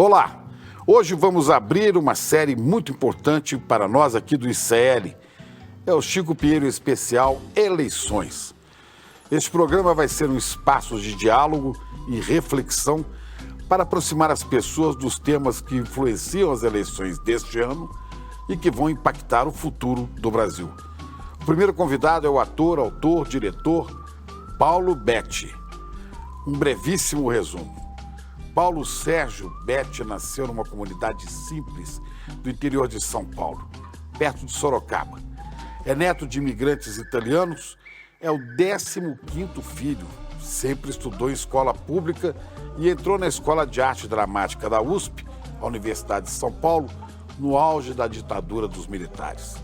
Olá! Hoje vamos abrir uma série muito importante para nós aqui do ICL. É o Chico Pinheiro Especial Eleições. Este programa vai ser um espaço de diálogo e reflexão para aproximar as pessoas dos temas que influenciam as eleições deste ano e que vão impactar o futuro do Brasil. O primeiro convidado é o ator, autor, diretor Paulo Betti. Um brevíssimo resumo. Paulo Sérgio Betti nasceu numa comunidade simples do interior de São Paulo, perto de Sorocaba. É neto de imigrantes italianos, é o 15º filho, sempre estudou em escola pública e entrou na Escola de Arte Dramática da USP, a Universidade de São Paulo, no auge da ditadura dos militares.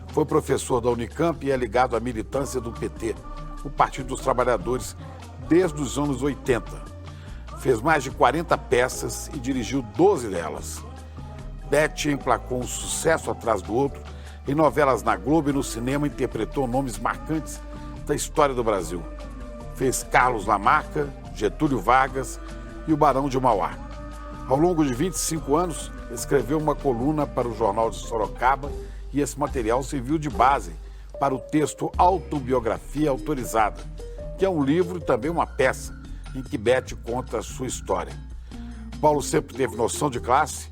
Foi professor da Unicamp e é ligado à militância do PT, o Partido dos Trabalhadores, desde os anos 80. Fez mais de 40 peças e dirigiu 12 delas. Betti emplacou um sucesso atrás do outro. Em novelas na Globo e no cinema interpretou nomes marcantes da história do Brasil. Fez Carlos Lamarca, Getúlio Vargas e o Barão de Mauá. Ao longo de 25 anos, escreveu uma coluna para o Jornal de Sorocaba e esse material serviu de base para o texto Autobiografia Autorizada, que é um livro e também uma peça em que Betti conta a sua história. Paulo sempre teve noção de classe,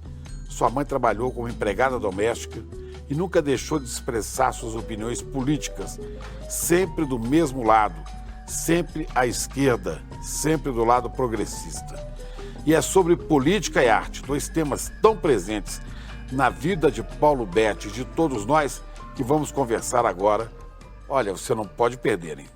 sua mãe trabalhou como empregada doméstica e nunca deixou de expressar suas opiniões políticas, sempre do mesmo lado, sempre à esquerda, sempre do lado progressista. E é sobre política e arte, dois temas tão presentes na vida de Paulo Betti e de todos nós, que vamos conversar agora. Olha, você não pode perder, hein?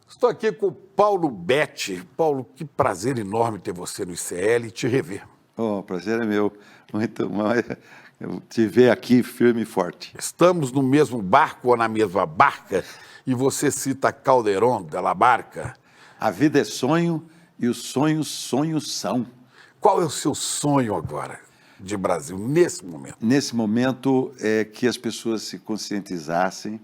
Estou aqui com o Paulo Betti. Paulo, que prazer enorme ter você no ICL e te rever. O prazer é meu. Muito eu te ver aqui firme e forte. Estamos no mesmo barco ou na mesma barca e você cita Calderón de la Barca. A vida é sonho e os sonhos são. Qual é o seu sonho agora de Brasil, nesse momento? Nesse momento é que as pessoas se conscientizassem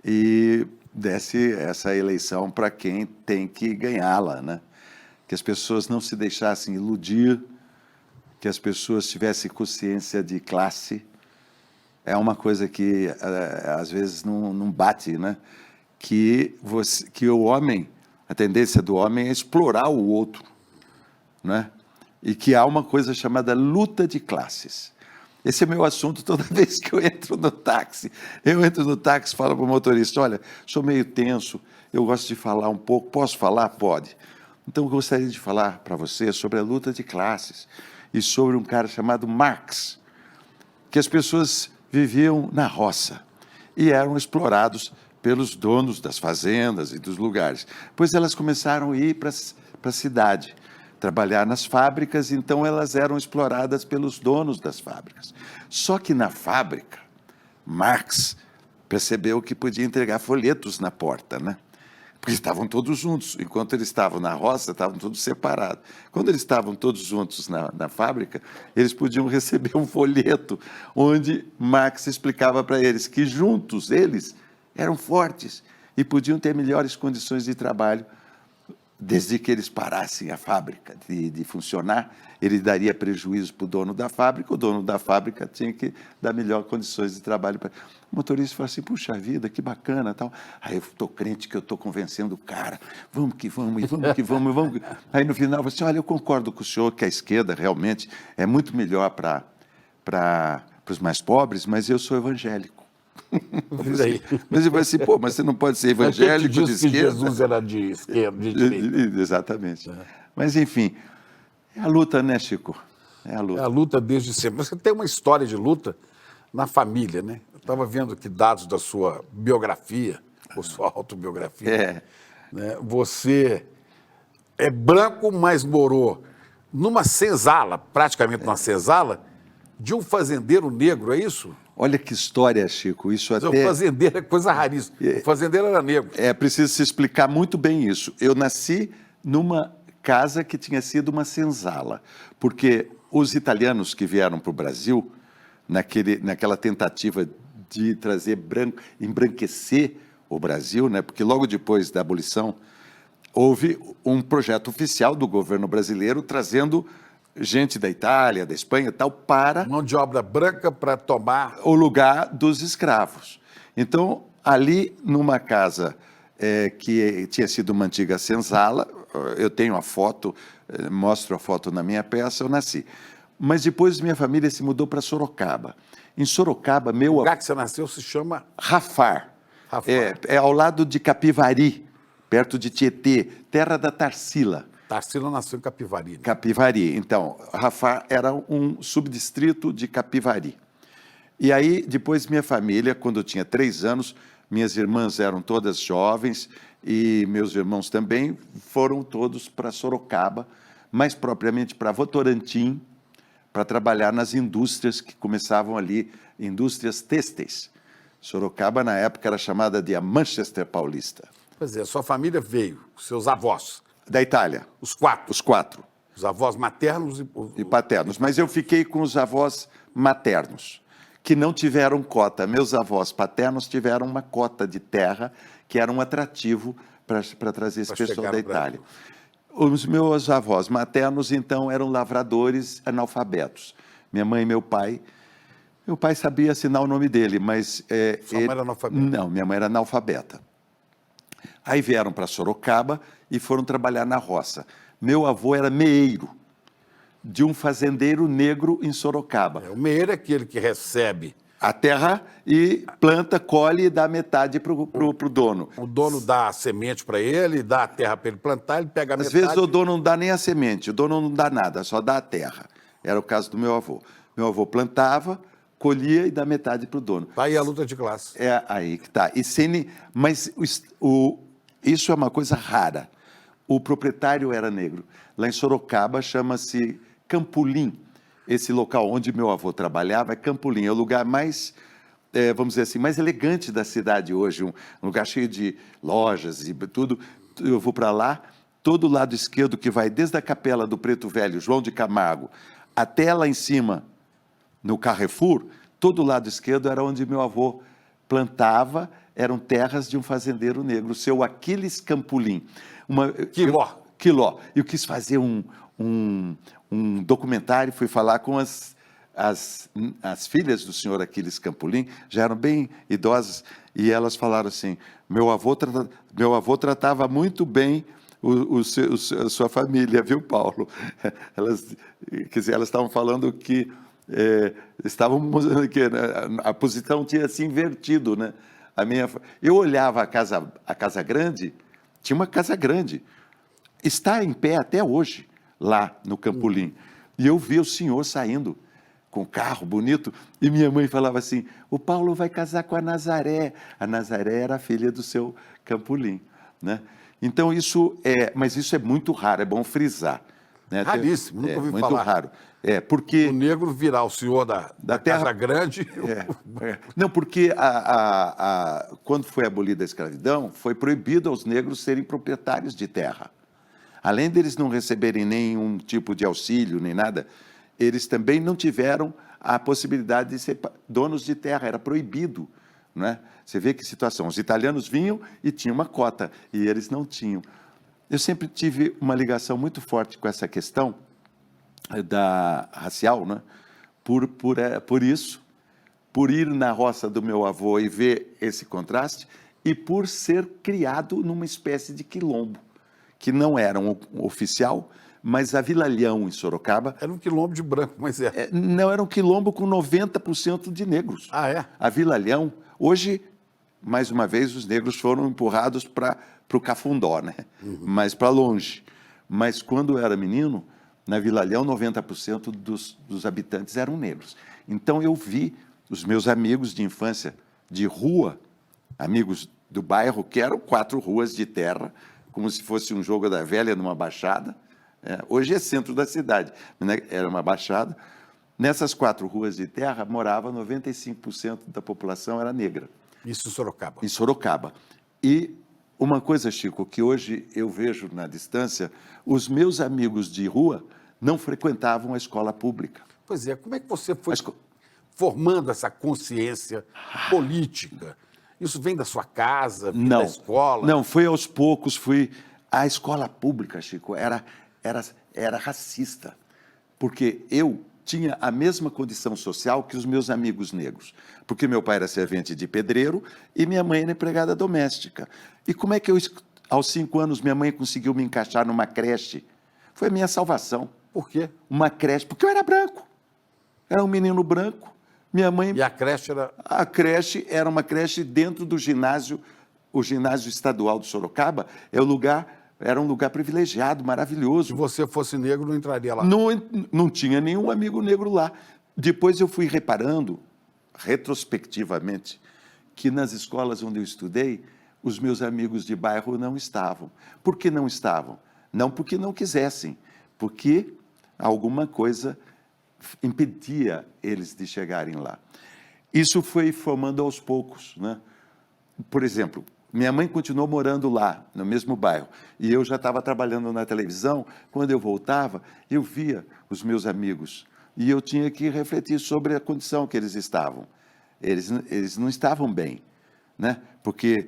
e desse essa eleição para quem tem que ganhá-la, né? Que as pessoas não se deixassem iludir, que as pessoas tivessem consciência de classe. É uma coisa que às vezes não bate, né? Que o homem, a tendência do homem é explorar o outro, né? E que há uma coisa chamada luta de classes. Esse é meu assunto toda vez que eu entro no táxi. Eu entro no táxi e falo para o motorista, olha, sou meio tenso, eu gosto de falar um pouco, posso falar? Pode. Então, eu gostaria de falar para você sobre a luta de classes e sobre um cara chamado Marx, que as pessoas viviam na roça e eram explorados pelos donos das fazendas e dos lugares. Pois elas começaram a ir para a cidade, trabalhar nas fábricas, então elas eram exploradas pelos donos das fábricas. Só que na fábrica, Marx percebeu que podia entregar folhetos na porta, né? Porque estavam todos juntos. Enquanto eles estavam na roça, estavam todos separados. Quando eles estavam todos juntos na fábrica, eles podiam receber um folheto onde Marx explicava para eles que juntos eles eram fortes e podiam ter melhores condições de trabalho. Desde que eles parassem a fábrica de funcionar, ele daria prejuízo para o dono da fábrica tinha que dar melhores condições de trabalho. O motorista falou assim, puxa vida, que bacana, tal. Aí eu estou crente que eu estou convencendo o cara, vamos que vamos, vamos que vamos, vamos. Aí no final, eu falei assim, olha, eu concordo com o senhor que a esquerda realmente é muito melhor para os mais pobres, mas eu sou evangélico. Mas ele vai assim, pô, mas você não pode ser evangélico de esquerda. Que Jesus era de esquerda, de direita. Exatamente. É. Mas, enfim, é a luta, né, Chico? É a luta. É a luta desde sempre. Você tem uma história de luta na família, né? Eu estava vendo aqui dados da sua biografia, ou sua autobiografia. É. Né? Você é branco, mas morou numa senzala, praticamente numa senzala, de um fazendeiro negro, é isso? Olha que história, Chico, isso até... O fazendeiro é coisa raríssima, o fazendeiro era negro. É, precisa se explicar muito bem isso. Eu nasci numa casa que tinha sido uma senzala, porque os italianos que vieram para o Brasil, naquela tentativa de embranquecer o Brasil, né? Porque logo depois da abolição, houve um projeto oficial do governo brasileiro trazendo gente da Itália, da Espanha e tal, para Mão de obra branca para tomar... o lugar dos escravos. Então, ali numa casa que tinha sido uma antiga senzala, eu tenho a foto, mostro a foto na minha peça, eu nasci. Mas depois minha família se mudou para Sorocaba. Em Sorocaba, O lugar que você nasceu se chama... Rafar. Rafar. É ao lado de Capivari, perto de Tietê, terra da Tarsila. Tarsila nasceu em Capivari. Né? Capivari. Então, Rafar era um subdistrito de Capivari. E aí, depois, minha família, quando eu tinha 3 anos, minhas irmãs eram todas jovens e meus irmãos também foram todos para Sorocaba, mais propriamente para Votorantim, para trabalhar nas indústrias que começavam ali, indústrias têxteis. Sorocaba, na época, era chamada de a Manchester Paulista. Pois é, sua família veio, seus avós, Da Itália, os 4. os 4. Os avós maternos E paternos. Mas eu fiquei com os avós maternos, que não tiveram cota. Meus avós paternos tiveram uma cota de terra, que era um atrativo para trazer esse pessoal da Itália. Os meus avós maternos, então, eram lavradores analfabetos. Minha mãe e meu pai sabia assinar o nome dele, mas... Sua mãe era analfabeta? Não, minha mãe era analfabeta. Aí vieram para Sorocaba e foram trabalhar na roça. Meu avô era meeiro de um fazendeiro negro em Sorocaba. O meeiro é aquele que recebe. A terra e planta, colhe e dá metade para o dono. O dono dá a semente para ele, dá a terra para ele plantar, ele pega a Às metade. vezes o dono não dá nem a semente, o dono não dá nada, só dá a terra. Era o caso do meu avô. Meu avô plantava, colhia e dá metade para o dono. Aí a luta de classe. É aí que está. Mas isso é uma coisa rara. O proprietário era negro. Lá em Sorocaba chama-se Campolim. Esse local onde meu avô trabalhava é Campolim. É o lugar mais, vamos dizer assim, mais elegante da cidade hoje. Um lugar cheio de lojas e tudo. Eu vou para lá, todo o lado esquerdo que vai desde a capela do Preto Velho, João de Camargo, até lá em cima, no Carrefour, todo o lado esquerdo era onde meu avô plantava, eram terras de um fazendeiro negro, o seu Aquiles Campolim. Quiló. Eu quis fazer um documentário, fui falar com as filhas do senhor Aquiles Campolim, já eram bem idosas, e elas falaram assim, meu avô tratava muito bem a sua família, viu, Paulo? Elas estavam falando que a posição tinha se invertido, né? Eu olhava a casa grande, tinha uma casa grande, está em pé até hoje, lá no Campolim. E eu vi o senhor saindo com carro bonito, e minha mãe falava assim, o Paulo vai casar com a Nazaré. A Nazaré era a filha do seu Campolim, né? Então, mas isso é muito raro, é bom frisar. Né? Raríssimo, nunca ouvi falar. Muito raro. Porque o negro virar o senhor da terra Casa Grande. Não, porque quando foi abolida a escravidão, foi proibido aos negros serem proprietários de terra. Além deles não receberem nenhum tipo de auxílio, nem nada, eles também não tiveram a possibilidade de ser donos de terra, era proibido. Não é? Você vê que situação. Os italianos vinham e tinham uma cota, e eles não tinham. Eu sempre tive uma ligação muito forte com essa questão da racial, né? Por isso, por ir na roça do meu avô e ver esse contraste, e por ser criado numa espécie de quilombo, que não era um oficial, mas a Vila Leão, em Sorocaba... Era um quilombo de branco, mas não, era um quilombo com 90% de negros. Ah, é? A Vila Leão, hoje, mais uma vez, os negros foram empurrados para o Cafundó, né? Mais para longe. Mas quando eu era menino, na Vila Leão, 90% dos habitantes eram negros. Então, eu vi os meus amigos de infância, de rua, amigos do bairro, que eram 4 ruas de terra, como se fosse um jogo da velha numa baixada. Hoje é centro da cidade, né? Era uma baixada. Nessas 4 ruas de terra, morava 95% da população era negra. Isso em Sorocaba? Em Sorocaba. E uma coisa, Chico, que hoje eu vejo na distância, os meus amigos de rua não frequentavam a escola pública. Pois é, como é que você foi formando essa consciência política? Isso vem da sua casa, vem da escola? Não, foi aos poucos, A escola pública, Chico, era racista, porque eu tinha a mesma condição social que os meus amigos negros, porque meu pai era servente de pedreiro e minha mãe era empregada doméstica. E como é que aos 5 anos, minha mãe conseguiu me encaixar numa creche? Foi a minha salvação. Por quê? Uma creche, porque eu era branco. Era um menino branco. Minha mãe... E a creche era... A creche era uma creche dentro do ginásio, o ginásio estadual de Sorocaba, era um lugar privilegiado, maravilhoso. Se você fosse negro, não entraria lá. Não tinha nenhum amigo negro lá. Depois eu fui reparando, retrospectivamente, que nas escolas onde eu estudei, os meus amigos de bairro não estavam. Por que não estavam? Não porque não quisessem, porque alguma coisa impedia eles de chegarem lá. Isso foi formando aos poucos, né? Por exemplo, minha mãe continuou morando lá, no mesmo bairro, e eu já estava trabalhando na televisão. Quando eu voltava, eu via os meus amigos, e eu tinha que refletir sobre a condição que eles estavam. Eles não estavam bem, né? Porque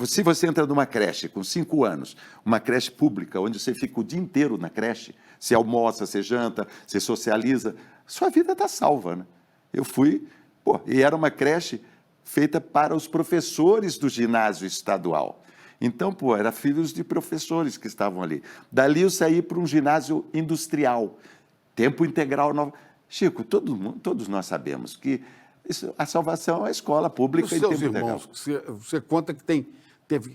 se você entra numa creche com 5 anos, uma creche pública, onde você fica o dia inteiro na creche, você almoça, você janta, você socializa, sua vida está salva, né? Eu fui, e era uma creche feita para os professores do ginásio estadual. Então, era filhos de professores que estavam ali. Dali eu saí para um ginásio industrial, tempo integral. Chico, todos nós sabemos que a salvação é a escola pública Os em seus tempo integral. irmãos, você conta que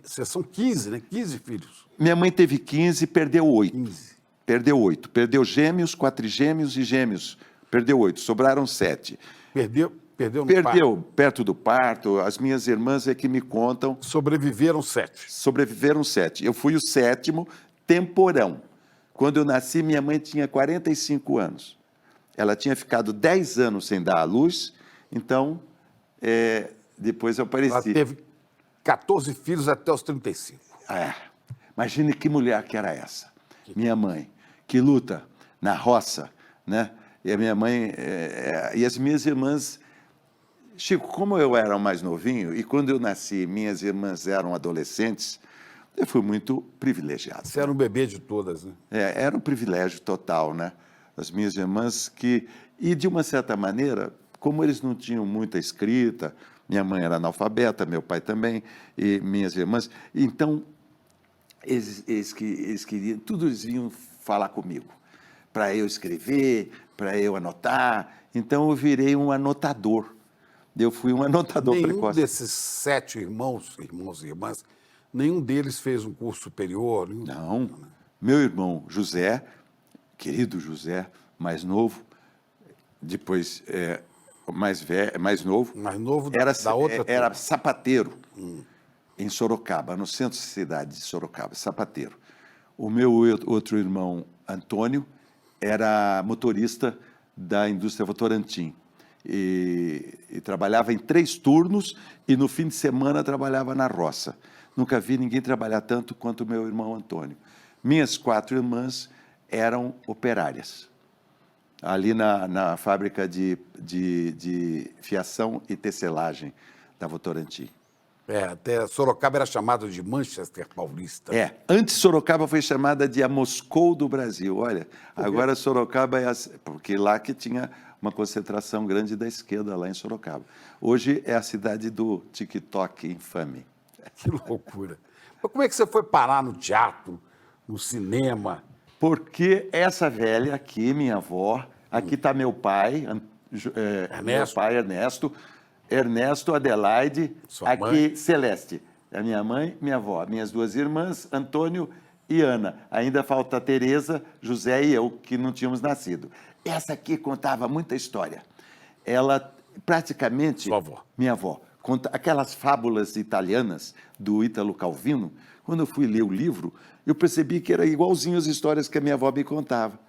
vocês são 15, né? 15 filhos. Minha mãe teve 15 e perdeu 8. 15. Perdeu 8. Perdeu gêmeos, quatrigêmeos e gêmeos. Perdeu 8. Sobraram 7. Perdeu no Perdeu parto. perto do parto. As minhas irmãs é que me contam. Sobreviveram 7. Sobreviveram 7. Eu fui o 7º, temporão. Quando eu nasci, minha mãe tinha 45 anos. Ela tinha ficado 10 anos sem dar à luz, então, depois eu apareci. Ela teve 14 filhos até os 35. Imagine que mulher que era essa. Minha mãe, que luta na roça, né? E a minha mãe, e as minhas irmãs... Chico, como eu era o mais novinho, e quando eu nasci, minhas irmãs eram adolescentes, eu fui muito privilegiado. Você era um bebê de todas, né? Era um privilégio total, né? As minhas irmãs E, de uma certa maneira, como eles não tinham muita escrita, minha mãe era analfabeta, meu pai também, e minhas irmãs, então, eles queriam, tudo eles vinham falar comigo, para eu escrever, para eu anotar. Então, eu virei um anotador. Eu fui um anotador precoce. Nenhum desses 7 irmãos e irmãs, nenhum deles fez um curso superior? Não. Meu irmão José, querido José, mais novo, depois mais novo. Mais novo da outra era turma. sapateiro em Sorocaba, no centro da cidade de Sorocaba, sapateiro. O meu outro irmão, Antônio, era motorista da indústria Votorantim. E trabalhava em 3 turnos e no fim de semana trabalhava na roça. Nunca vi ninguém trabalhar tanto quanto o meu irmão Antônio. Minhas 4 irmãs eram operárias, ali na fábrica de fiação e tecelagem da Votorantim. Até Sorocaba era chamado de Manchester Paulista. Antes Sorocaba foi chamada de a Moscou do Brasil. Olha, agora Sorocaba porque lá que tinha uma concentração grande da esquerda, lá em Sorocaba. Hoje é a cidade do TikTok infame. Que loucura. Mas como é que você foi parar no teatro, no cinema? Porque essa velha aqui, minha avó, aqui está meu pai, Ernesto, Adelaide, Sua aqui mãe? Celeste, a minha mãe, minha avó, minhas 2 irmãs, Antônio e Ana. Ainda falta Tereza, José e eu, que não tínhamos nascido. Essa aqui contava muita história. Ela praticamente... Sua avó. Minha avó. Conta aquelas fábulas italianas do Ítalo Calvino. Quando eu fui ler o livro, eu percebi que era igualzinho as histórias que a minha avó me contava.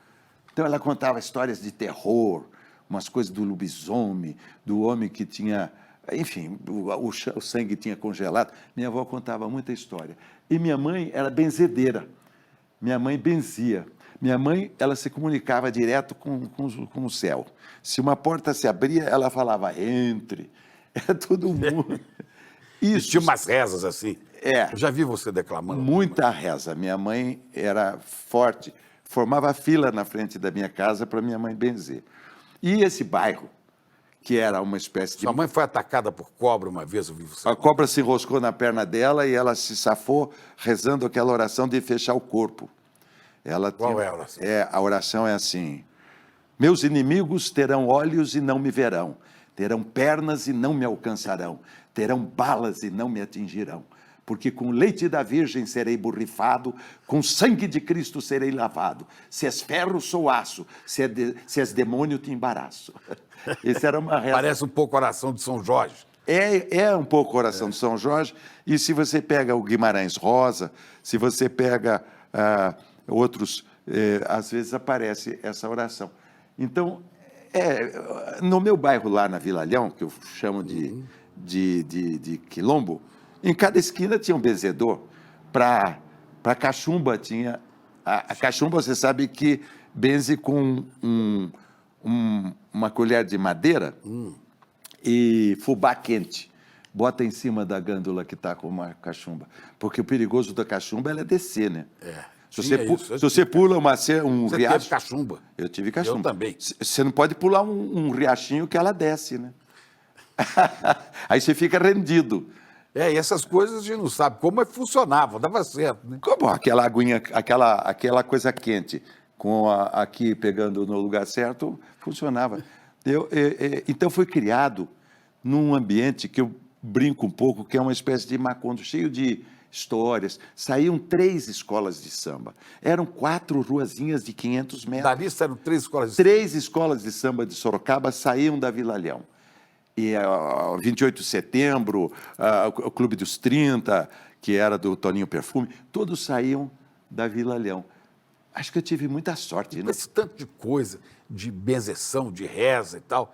Então, ela contava histórias de terror, umas coisas do lobisomem, do homem que tinha... Enfim, o sangue tinha congelado. Minha avó contava muita história. E minha mãe era benzedeira. Minha mãe benzia. Minha mãe, ela se comunicava direto com o céu. Se uma porta se abria, ela falava, entre. Era todo mundo. E tinha umas rezas assim. Eu já vi você declamando. Muita reza. Minha mãe era forte, formava fila na frente da minha casa para minha mãe benzer. E esse bairro, que era uma espécie de... Sua mãe foi atacada por cobra uma vez, eu vi você. A cobra se enroscou na perna dela e ela se safou rezando aquela oração de fechar o corpo. Qual é a oração? A oração é assim: meus inimigos terão olhos e não me verão, terão pernas e não me alcançarão, terão balas e não me atingirão, porque com leite da Virgem serei borrifado, com sangue de Cristo serei lavado. Se és ferro, sou aço, se és demônio, te embaraço. Esse era uma reza. Parece um pouco a oração de São Jorge. É um pouco a oração de São Jorge, e se você pega o Guimarães Rosa, se você pega outros, às vezes aparece essa oração. Então, no meu bairro lá na Vila Leão, que eu chamo de Quilombo, em cada esquina tinha um benzedor. Para cachumba tinha... A cachumba, você sabe que benze com uma colher de madeira e fubá quente. Bota em cima da gândula que está com uma cachumba. Porque o perigoso da cachumba é descer, né? Se você pula um você riacho... Teve cachumba. Eu tive cachumba. Eu também. Você não pode pular um riachinho que ela desce, né? Aí você fica rendido. E essas coisas a gente não sabe como funcionava, dava certo, né? Como aquela aguinha, aquela coisa quente, aqui pegando no lugar certo, funcionava. Então foi criado num ambiente que eu brinco um pouco, que é uma espécie de Macondo, cheio de histórias. Saíam 3 escolas de samba. Eram 4 ruazinhas de 500 metros. Da lista eram 3 escolas de samba. 3 escolas de samba de Sorocaba saíam da Vila Leão. E 28 de setembro, o Clube dos 30, que era do Toninho Perfume, todos saíam da Vila Leão. Acho que eu tive muita sorte, né? Esse tanto de coisa, de benzeção, de reza e tal,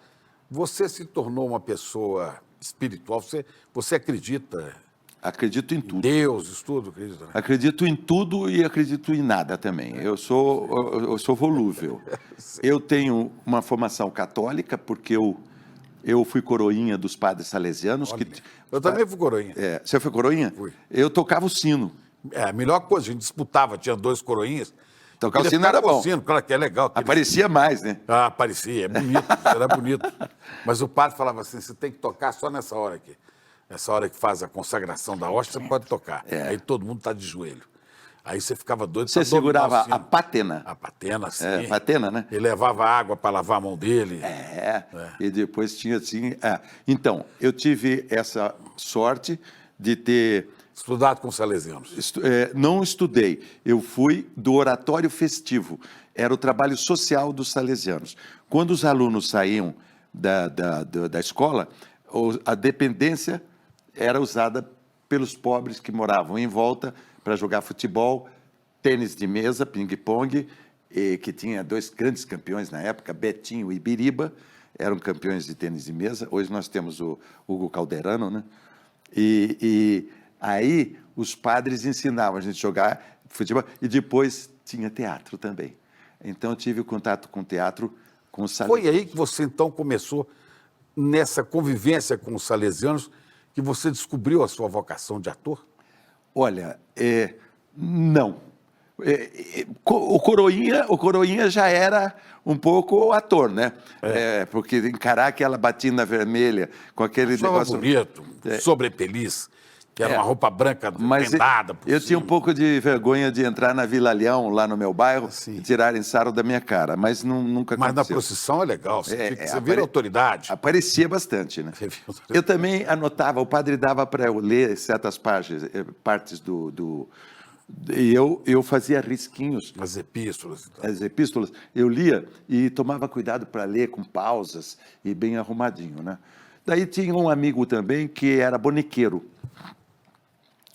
você se tornou uma pessoa espiritual, você acredita? Acredito em tudo. Deus, isso tudo, acredita? Acredito em tudo e acredito em nada também. Eu sou volúvel. Eu tenho uma formação católica, porque eu fui coroinha dos padres salesianos. Eu também fui coroinha. Você foi coroinha? Fui. Eu tocava o sino. A melhor coisa, a gente disputava, tinha 2 coroinhas. Tocar o sino era bom. O sino, claro que é legal. Aparecia mais, né? Aparecia, é bonito, era bonito. Mas o padre falava assim, você tem que tocar só nessa hora aqui. Essa hora que faz a consagração da hóstia, você pode tocar. Aí todo mundo está de joelho. Aí você ficava doido. Você segurava a patena. A patena, sim. Patena, né? Ele levava água para lavar a mão dele. E depois tinha assim... Então, eu tive essa sorte de ter... Estudado com salesianos. Não estudei. Eu fui do oratório festivo. Era o trabalho social dos salesianos. Quando os alunos saíam da escola, a dependência era usada pelos pobres que moravam em volta para jogar futebol, tênis de mesa, ping-pong, que tinha 2 grandes campeões na época, Betinho e Biriba, eram campeões de tênis de mesa. Hoje nós temos o Hugo Calderano, né? E aí os padres ensinavam a gente a jogar futebol, e depois tinha teatro também. Então eu tive o contato com o teatro, com os salesianos. Foi aí que você então começou, nessa convivência com os salesianos, que você descobriu a sua vocação de ator? Olha, não. O Coroinha já era um pouco ator, né? Porque encarar aquela batina vermelha com aquele negócio... bonito, sobrepeliz, que era uma roupa branca vendada por eu cima. tinha um pouco de vergonha de entrar na Vila Leão, lá no meu bairro, e tirarem sarro da minha cara, mas nunca aconteceu. Mas na procissão é legal, você vira autoridade. Aparecia bastante, né? Eu também anotava, o padre dava para eu ler certas partes e eu fazia risquinhos. As epístolas. Então. As epístolas, eu lia e tomava cuidado para ler com pausas e bem arrumadinho, né? Daí tinha um amigo também que era bonequeiro.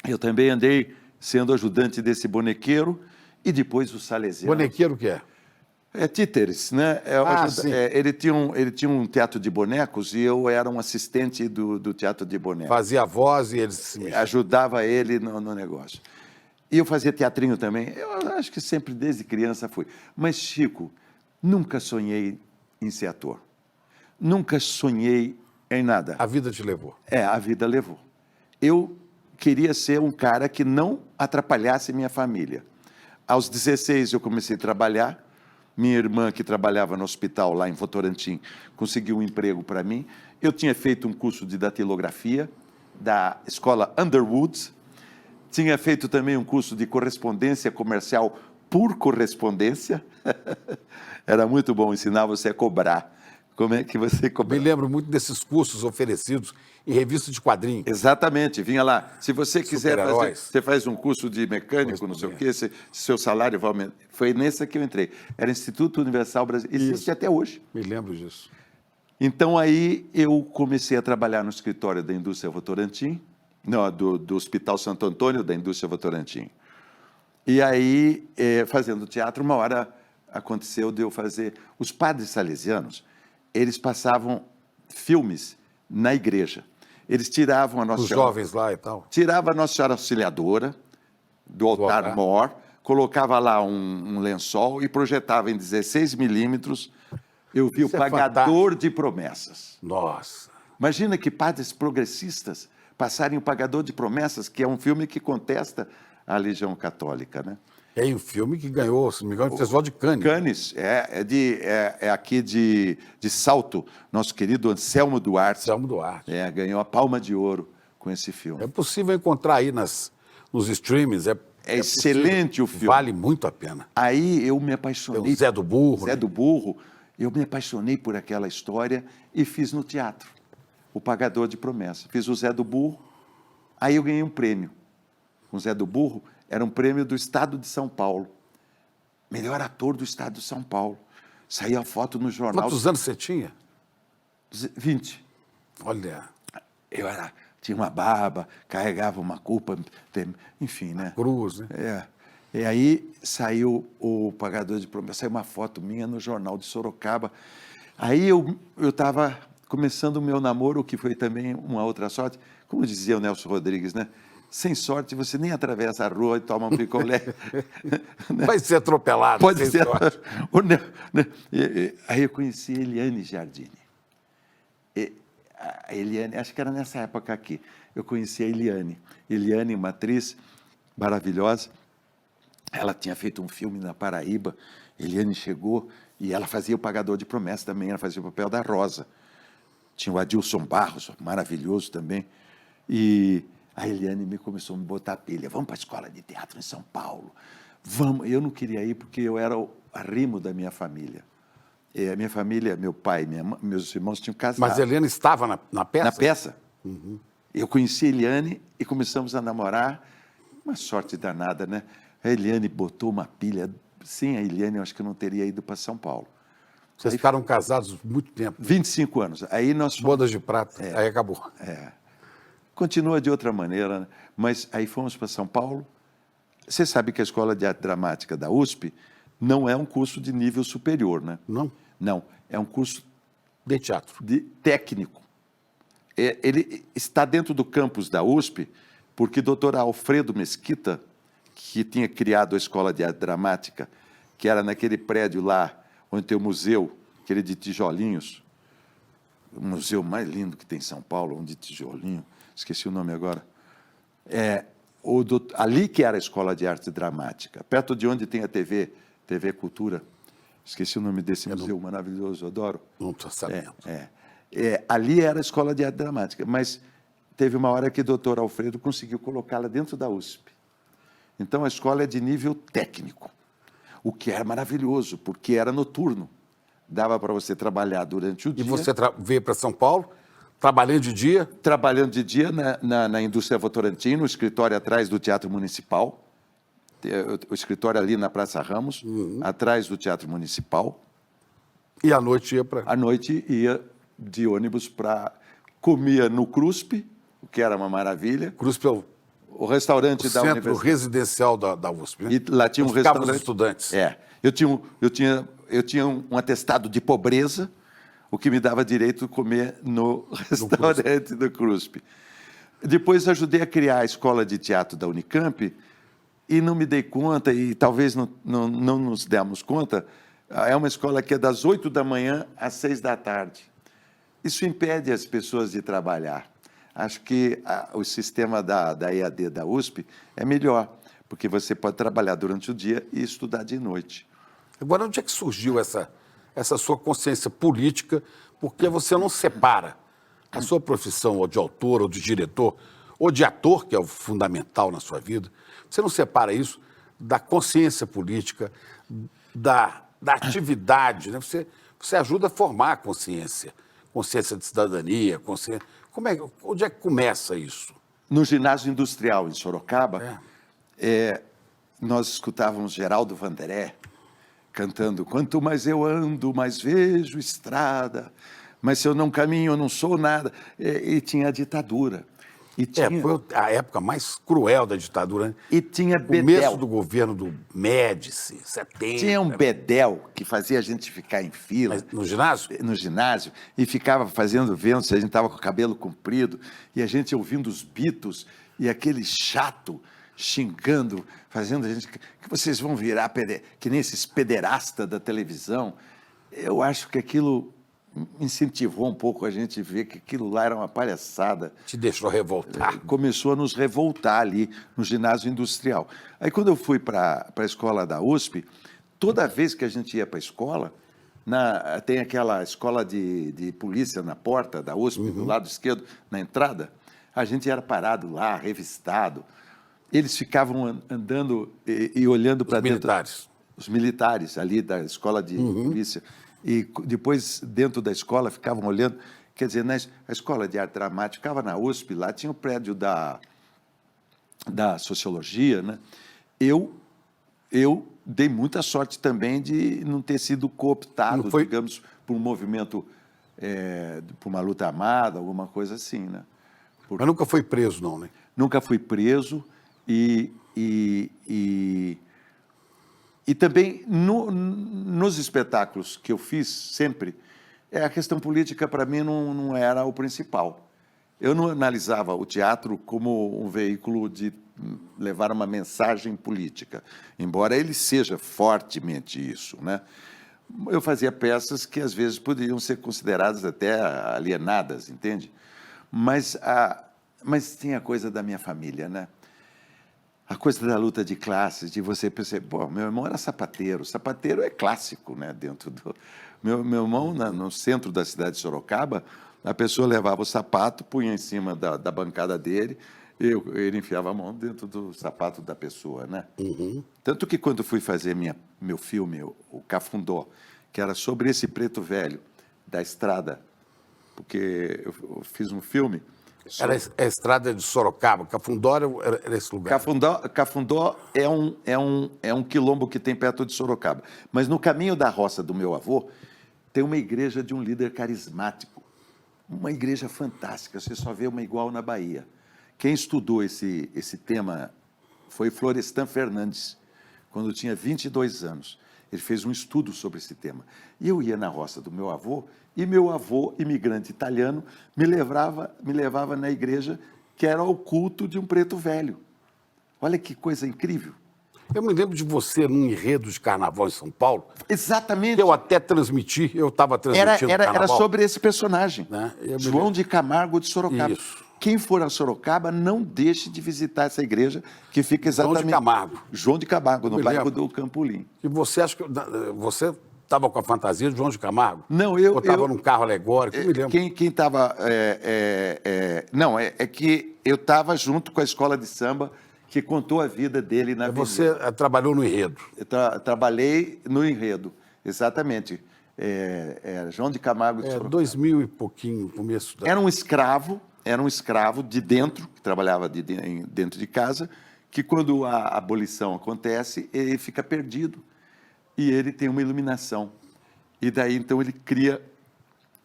Eu também andei sendo ajudante desse bonequeiro e depois o salesiano. Bonequeiro o que é? Títeres, né? Sim. Ele tinha um teatro de bonecos e eu era um assistente do teatro de bonecos. Fazia a voz e eles se mexiam. Ajudava ele no negócio. E eu fazia teatrinho também. Eu acho que sempre, desde criança, fui. Mas, Chico, nunca sonhei em ser ator. Nunca sonhei em nada. A vida te levou. A vida levou. Eu queria ser um cara que não atrapalhasse minha família. Aos 16 eu comecei a trabalhar. Minha irmã, que trabalhava no hospital lá em Votorantim, conseguiu um emprego para mim. Eu tinha feito um curso de datilografia da escola Underwood. Tinha feito também um curso de correspondência comercial por correspondência. Era muito bom ensinar você a cobrar. Como é que você cobra? Me lembro muito desses cursos oferecidos em revistas de quadrinhos. Exatamente, vinha lá. Se você quiser fazer, você faz um curso de mecânico, não sei o quê, seu salário vai aumentar. Foi nessa que eu entrei. Era Instituto Universal Brasileiro. Existe até hoje. Me lembro disso. Então, aí eu comecei a trabalhar no escritório da indústria Votorantim, não, do Hospital Santo Antônio, da indústria Votorantim. E aí, fazendo teatro, uma hora aconteceu de eu fazer... Os padres salesianos, eles passavam filmes na igreja. Eles tiravam a Nossa Os Senhora... jovens lá e tal. Tirava a Nossa Senhora Auxiliadora do altar-mor, colocava lá um lençol e projetava em 16 milímetros. Eu vi o Pagador de Promessas. Nossa. Imagina que padres progressistas passarem o Pagador de Promessas, que é um filme que contesta a religião católica, né? É um filme que ganhou, se não me engano, o Festival de Cannes. Cannes, é aqui de Salto, nosso querido Anselmo Duarte. Anselmo Duarte. Ganhou a Palma de Ouro com esse filme. É possível encontrar aí nos streamings. É excelente o filme. Vale muito a pena. Aí eu me apaixonei. Tem o Zé do Burro. Zé do Burro. Eu me apaixonei por aquela história e fiz no teatro o Pagador de Promessas. Fiz o Zé do Burro, aí eu ganhei um prêmio. O Zé do Burro era um prêmio do Estado de São Paulo. Melhor ator do Estado de São Paulo. Saiu a foto no jornal. Quantos anos você tinha? 20. Olha. Tinha uma barba, carregava uma culpa, enfim, né? Cruz, né? E aí saiu o Pagador de Promessas, saiu uma foto minha no jornal de Sorocaba. Aí eu estava começando o meu namoro, que foi também uma outra sorte. Como dizia o Nelson Rodrigues, né? Sem sorte, você nem atravessa a rua e toma um picolé. Vai ser atropelado. Pode ser. Aí eu conheci a Eliane Giardini. A Eliane, acho que era nessa época aqui. Eu conheci a Eliane. Eliane, uma atriz maravilhosa. Ela tinha feito um filme na Paraíba. Eliane chegou e ela fazia o Pagador de Promessas também. Ela fazia o papel da Rosa. Tinha o Adilson Barros, maravilhoso também. E a Eliane começou a me botar a pilha. Vamos para a escola de teatro em São Paulo. Vamos. Eu não queria ir porque eu era o arrimo da minha família. A minha família, meu pai, meus irmãos tinham casado. Mas a Eliane estava na peça? Na peça. Uhum. Eu conheci a Eliane e começamos a namorar. Uma sorte danada, né? A Eliane botou uma pilha. Sem a Eliane, eu acho que eu não teria ido para São Paulo. Vocês ficaram casados muito tempo. 25 anos. Aí nós fomos... Bodas de prata. Aí acabou. Continua de outra maneira, né? Mas aí fomos para São Paulo. Você sabe que a Escola de Arte Dramática da USP não é um curso de nível superior, né? Não? Não, é um curso de teatro. Técnico. Ele está dentro do campus da USP, porque o doutor Alfredo Mesquita, que tinha criado a Escola de Arte Dramática, que era naquele prédio lá, onde tem o museu, aquele de tijolinhos, o museu mais lindo que tem em São Paulo, onde tijolinho, esqueci o nome agora. Ali que era a Escola de Arte Dramática, perto de onde tem a TV Cultura. Esqueci o nome desse museu maravilhoso, adoro. Não estou sabendo. Ali era a Escola de Arte Dramática, mas teve uma hora que o doutor Alfredo conseguiu colocá-la dentro da USP. Então, a escola é de nível técnico, o que era maravilhoso, porque era noturno. Dava para você trabalhar durante o dia. E você veio para São Paulo, trabalhando de dia? Trabalhando de dia na indústria Votorantim, no escritório atrás do Teatro Municipal. O escritório ali na Praça Ramos, atrás do Teatro Municipal. E à noite ia para... À noite ia de ônibus para... Comia no CRUSP, o que era uma maravilha. CRUSP é o restaurante da centro universidade. residencial da USP. Né? E lá tinha um restaurante. Os estudantes. Eu tinha um atestado de pobreza, o que me dava direito de comer no restaurante do CRUSP. Depois ajudei a criar a escola de teatro da Unicamp, e não me dei conta, e talvez não nos demos conta, é uma escola que é das 8 da manhã às 6 da tarde. Isso impede as pessoas de trabalhar. Acho que o sistema da EAD da USP é melhor, porque você pode trabalhar durante o dia e estudar de noite. Agora, onde é que surgiu essa sua consciência política? Porque você não separa a sua profissão ou de autor, ou de diretor, ou de ator, que é o fundamental na sua vida, você não separa isso da consciência política, da atividade, né? Você ajuda a formar a consciência de cidadania, consciência. Onde é que começa isso? No ginásio industrial em Sorocaba, nós escutávamos Geraldo Vanderé cantando: quanto mais eu ando, mais vejo estrada, mas se eu não caminho, eu não sou nada. E tinha a ditadura. Foi a época mais cruel da ditadura, né? E tinha Bedel. Começo do governo do Médici, 70. Tinha um Bedel que fazia a gente ficar em fila. Mas no ginásio? No ginásio, e ficava vendo se a gente estava com o cabelo comprido, e a gente ouvindo os Beatles, e aquele chato xingando, fazendo a gente... que vocês vão virar, que nem esses pederastas da televisão. Eu acho que aquilo incentivou um pouco a gente ver que aquilo lá era uma palhaçada. Te deixou revoltar. Começou a nos revoltar ali no ginásio industrial. Aí, quando eu fui para a escola da USP, toda vez que a gente ia para a escola, tem aquela escola de polícia na porta da USP, do lado esquerdo, na entrada, a gente era parado lá, revistado. Eles ficavam andando e olhando para dentro. Militares. Os militares ali da escola de polícia. E depois, dentro da escola, ficavam olhando. Quer dizer, a escola de arte dramática ficava na USP, lá tinha o prédio da sociologia, né? Eu dei muita sorte também de não ter sido cooptado, digamos, por um movimento, por uma luta armada, alguma coisa assim, né? Mas nunca foi preso, não, né? Nunca fui preso e também, nos espetáculos que eu fiz sempre, a questão política, para mim, não era o principal. Eu não analisava o teatro como um veículo de levar uma mensagem política, embora ele seja fortemente isso, né? Eu fazia peças que, às vezes, poderiam ser consideradas até alienadas, entende? Mas tinha a coisa da minha família, né? A coisa da luta de classes, de você perceber, pô, meu irmão era sapateiro. Sapateiro é clássico, né? Dentro do... Meu irmão, no centro da cidade de Sorocaba, a pessoa levava o sapato, punha em cima da bancada dele, ele enfiava a mão dentro do sapato da pessoa, né? Tanto que quando fui fazer meu filme, o Cafundó, que era sobre esse preto velho da estrada, porque eu fiz um filme... Era a estrada de Sorocaba, Cafundó era esse lugar. Cafundó é um quilombo que tem perto de Sorocaba. Mas no caminho da roça do meu avô, tem uma igreja de um líder carismático. Uma igreja fantástica, você só vê uma igual na Bahia. Quem estudou esse tema foi Florestan Fernandes, quando tinha 22 anos. Ele fez um estudo sobre esse tema. E eu ia na roça do meu avô, e meu avô, imigrante italiano, me levava na igreja, que era o culto de um preto velho. Olha que coisa incrível. Eu me lembro de você num enredo de carnaval em São Paulo. Exatamente. Eu até transmiti, eu estava transmitindo era carnaval. sobre esse personagem, né? João de Camargo de Sorocaba. Isso. Quem for a Sorocaba, não deixe de visitar essa igreja, que fica exatamente... João de Camargo. João de Camargo, no bairro do Campolim. E você acha que você estava com a fantasia de João de Camargo? Não, eu... Ou estava num carro alegórico? Eu me lembro. Quem estava... Não, é que eu estava junto com a escola de samba que contou a vida dele na vida. Você trabalhou no enredo? Trabalhei no enredo, exatamente. João de Camargo de Sorocaba. 2000 e pouquinho, começo da... Era um escravo de dentro, que trabalhava dentro de casa, que quando a abolição acontece, ele fica perdido. E ele tem uma iluminação. E daí, então, ele cria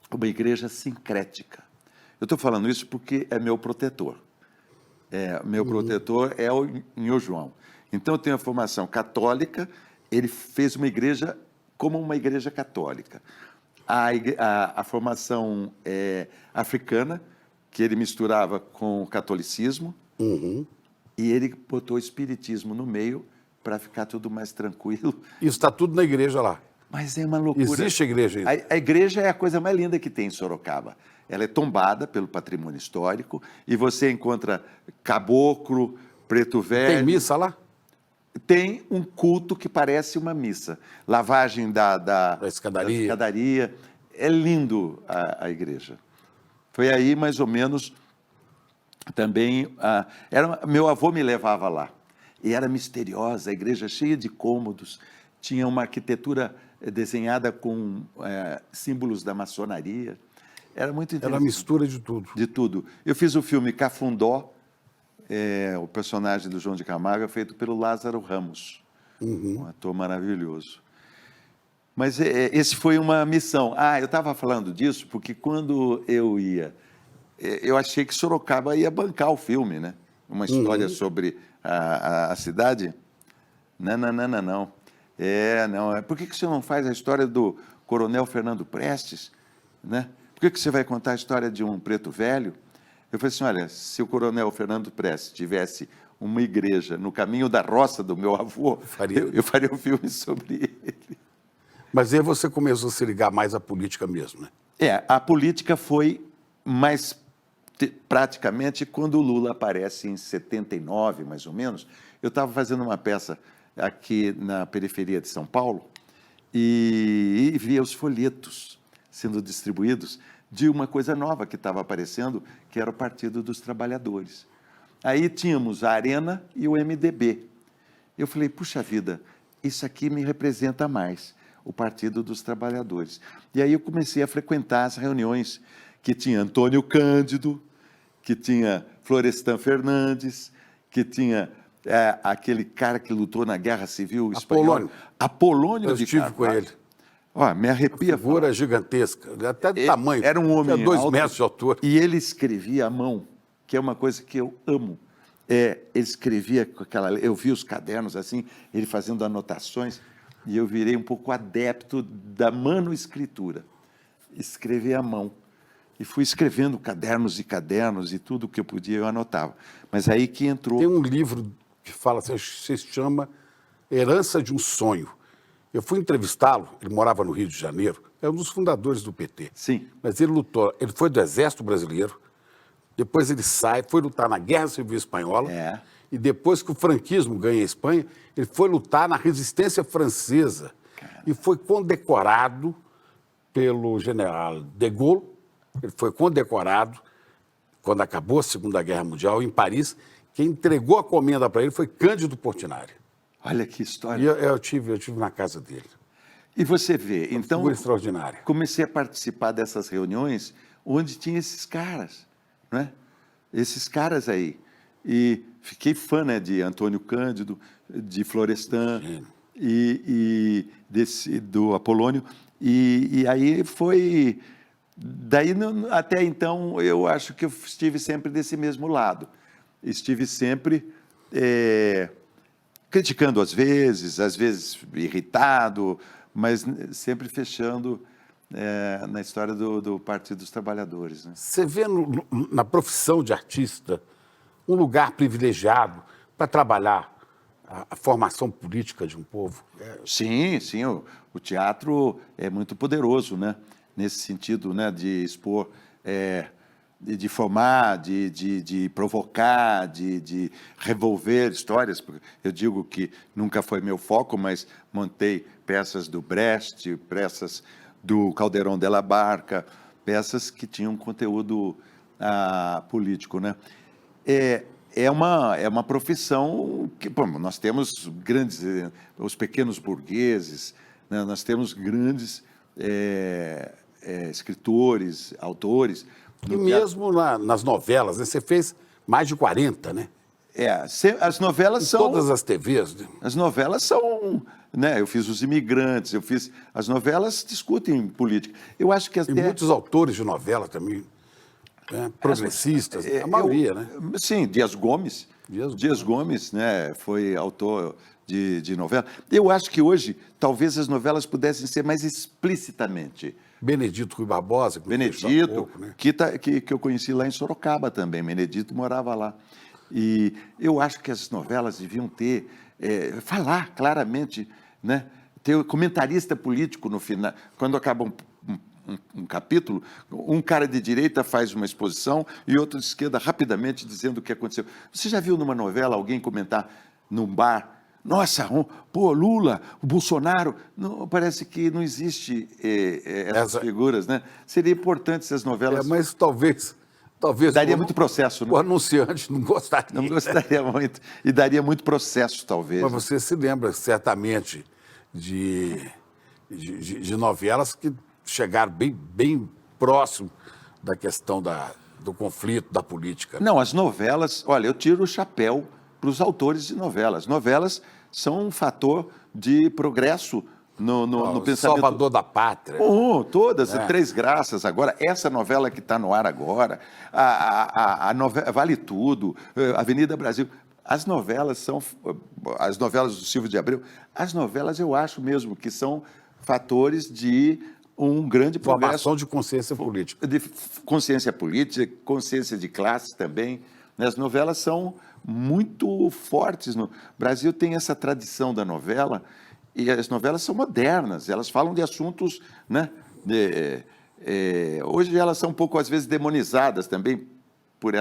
uma igreja sincrética. Eu estou falando isso porque é meu protetor. Meu protetor é o Nhô João. Então, eu tenho a formação católica, ele fez uma igreja como uma igreja católica. A formação africana, que ele misturava com o catolicismo, E ele botou o espiritismo no meio para ficar tudo mais tranquilo. Isso está tudo na igreja lá. Mas é uma loucura. Existe a igreja ainda? A igreja é a coisa mais linda que tem em Sorocaba. Ela é tombada pelo patrimônio histórico e você encontra caboclo, preto velho. Tem missa lá? Tem um culto que parece uma missa. Lavagem da escadaria. Da escadaria. É lindo a igreja. Foi aí, mais ou menos, também... meu avô me levava lá. E era misteriosa, a igreja cheia de cômodos. Tinha uma arquitetura desenhada com símbolos da maçonaria. Era muito interessante. Era mistura de tudo. De tudo. Eu fiz o filme Cafundó, o personagem do João de Camargo é feito pelo Lázaro Ramos, um ator maravilhoso. Mas esse foi uma missão. Eu estava falando disso porque quando eu ia, eu achei que Sorocaba ia bancar o filme, né? Uma história sobre a cidade. Não. Não. Por que o senhor não faz a história do Coronel Fernando Prestes, né? Por que você vai contar a história de um preto velho? Eu falei assim, olha, se o Coronel Fernando Prestes tivesse uma igreja no caminho da roça do meu avô, eu faria um filme sobre ele. Mas aí você começou a se ligar mais à política mesmo, né? A política foi mais praticamente quando o Lula aparece em 79, mais ou menos. Eu estava fazendo uma peça aqui na periferia de São Paulo e via os folhetos sendo distribuídos de uma coisa nova que estava aparecendo, que era o Partido dos Trabalhadores. Aí tínhamos a Arena e o MDB. Eu falei, puxa vida, isso aqui me representa mais, o Partido dos Trabalhadores. E aí eu comecei a frequentar as reuniões que tinha Antônio Cândido, que tinha Florestan Fernandes, que tinha aquele cara que lutou na Guerra Civil Espanhola. Apolônio de Carvalho. Eu estive com ele. Me arrepia. Figura gigantesca, até do tamanho. Era um homem tinha 2 alto, metros de altura. E ele escrevia à mão, que é uma coisa que eu amo. Ele escrevia com aquela... Eu vi os cadernos assim, ele fazendo anotações, e eu virei um pouco adepto da manoescritura. Escrever à mão. E fui escrevendo cadernos e cadernos, e tudo que eu podia eu anotava. Mas aí que entrou... Tem um livro que fala assim, se chama Herança de um Sonho. Eu fui entrevistá-lo, ele morava no Rio de Janeiro, é um dos fundadores do PT. Sim. Mas ele lutou, ele foi do Exército Brasileiro, depois ele sai, foi lutar na Guerra Civil Espanhola, e depois que o franquismo ganha a Espanha, ele foi lutar na resistência francesa. Caramba. E foi condecorado pelo general de Gaulle, ele foi condecorado quando acabou a Segunda Guerra Mundial, em Paris. Quem entregou a comenda para ele foi Cândido Portinari. Olha que história. E eu tive na casa dele. E você vê, então... Figura extraordinária. Comecei a participar dessas reuniões onde tinha esses caras, né? Esses caras aí. E fiquei fã, né, de Antônio Cândido, de Florestan e do Apolônio. E aí foi... Daí, até então, eu acho que eu estive sempre desse mesmo lado. Estive sempre... criticando às vezes irritado, mas sempre fechando na história do Partido dos Trabalhadores. Né? Você vê na profissão de artista um lugar privilegiado para trabalhar a formação política de um povo? Sim, o teatro é muito poderoso, né? Nesse sentido, né? De expor... de formar, de provocar, de revolver histórias. Eu digo que nunca foi meu foco, mas montei peças do Brecht, peças do Calderón de la Barca, peças que tinham conteúdo político, né? É uma profissão que, nós temos grandes, os pequenos burgueses, né? Nós temos grandes escritores, autores. E mesmo nas novelas, né? Você fez mais de 40, né? As novelas são... Todas as TVs. Né? As novelas são... Né? Eu fiz Os Imigrantes, as novelas discutem política. Eu acho que até... E muitos autores de novela também, né? Progressistas, a maioria, né? Sim, Dias Gomes. Dias Gomes, né? Foi autor de novela. Eu acho que hoje, talvez as novelas pudessem ser mais explicitamente... Benedito Rui Barbosa. Benedito, pouco, né? que eu conheci lá em Sorocaba também. Benedito morava lá. E eu acho que as novelas deviam ter, falar claramente, né? Ter comentarista político no final. Quando acaba um capítulo, um cara de direita faz uma exposição e outro de esquerda rapidamente dizendo o que aconteceu. Você já viu numa novela alguém comentar num bar? Nossa, pô, Lula, o Bolsonaro. Não, parece que não existe essas figuras, né? Seria importante se as novelas... mas talvez daria muito processo, né? O anunciante não gostaria. Não gostaria muito. E daria muito processo, talvez. Mas você se lembra certamente de novelas que chegaram bem próximo da questão do conflito, da política. Não, as novelas... Olha, eu tiro o chapéu para os autores de novelas. Novelas são um fator de progresso no pensamento. Salvador da Pátria. Todas, Três Graças agora, essa novela que está no ar agora, a novela Vale Tudo, Avenida Brasil. As novelas do Silvio de Abreu, as novelas eu acho mesmo que são fatores de um grande progresso. Formação de consciência política. De consciência política, consciência de classe também. As novelas são muito fortes. No Brasil tem essa tradição da novela, e as novelas são modernas, elas falam de assuntos, né? Hoje elas são um pouco, às vezes, demonizadas também por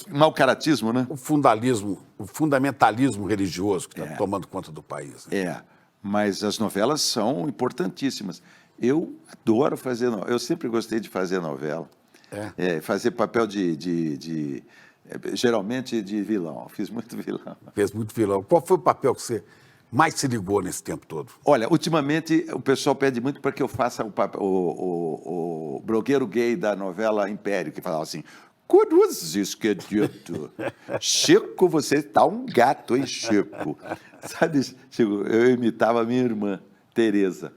mau caratismo, né? O fundamentalismo religioso que está tomando conta do país. Né? Mas as novelas são importantíssimas. Eu adoro fazer novela, eu sempre gostei de fazer novela. Fazer papel geralmente de vilão. Fiz muito vilão. Fez muito vilão. Qual foi o papel que você mais se ligou nesse tempo todo? Olha, ultimamente o pessoal pede muito para que eu faça o blogueiro gay da novela Império, que falava assim: cruzes que dito. Chico, você está um gato, hein, Chico? Sabe, Chico, eu imitava a minha irmã, Tereza.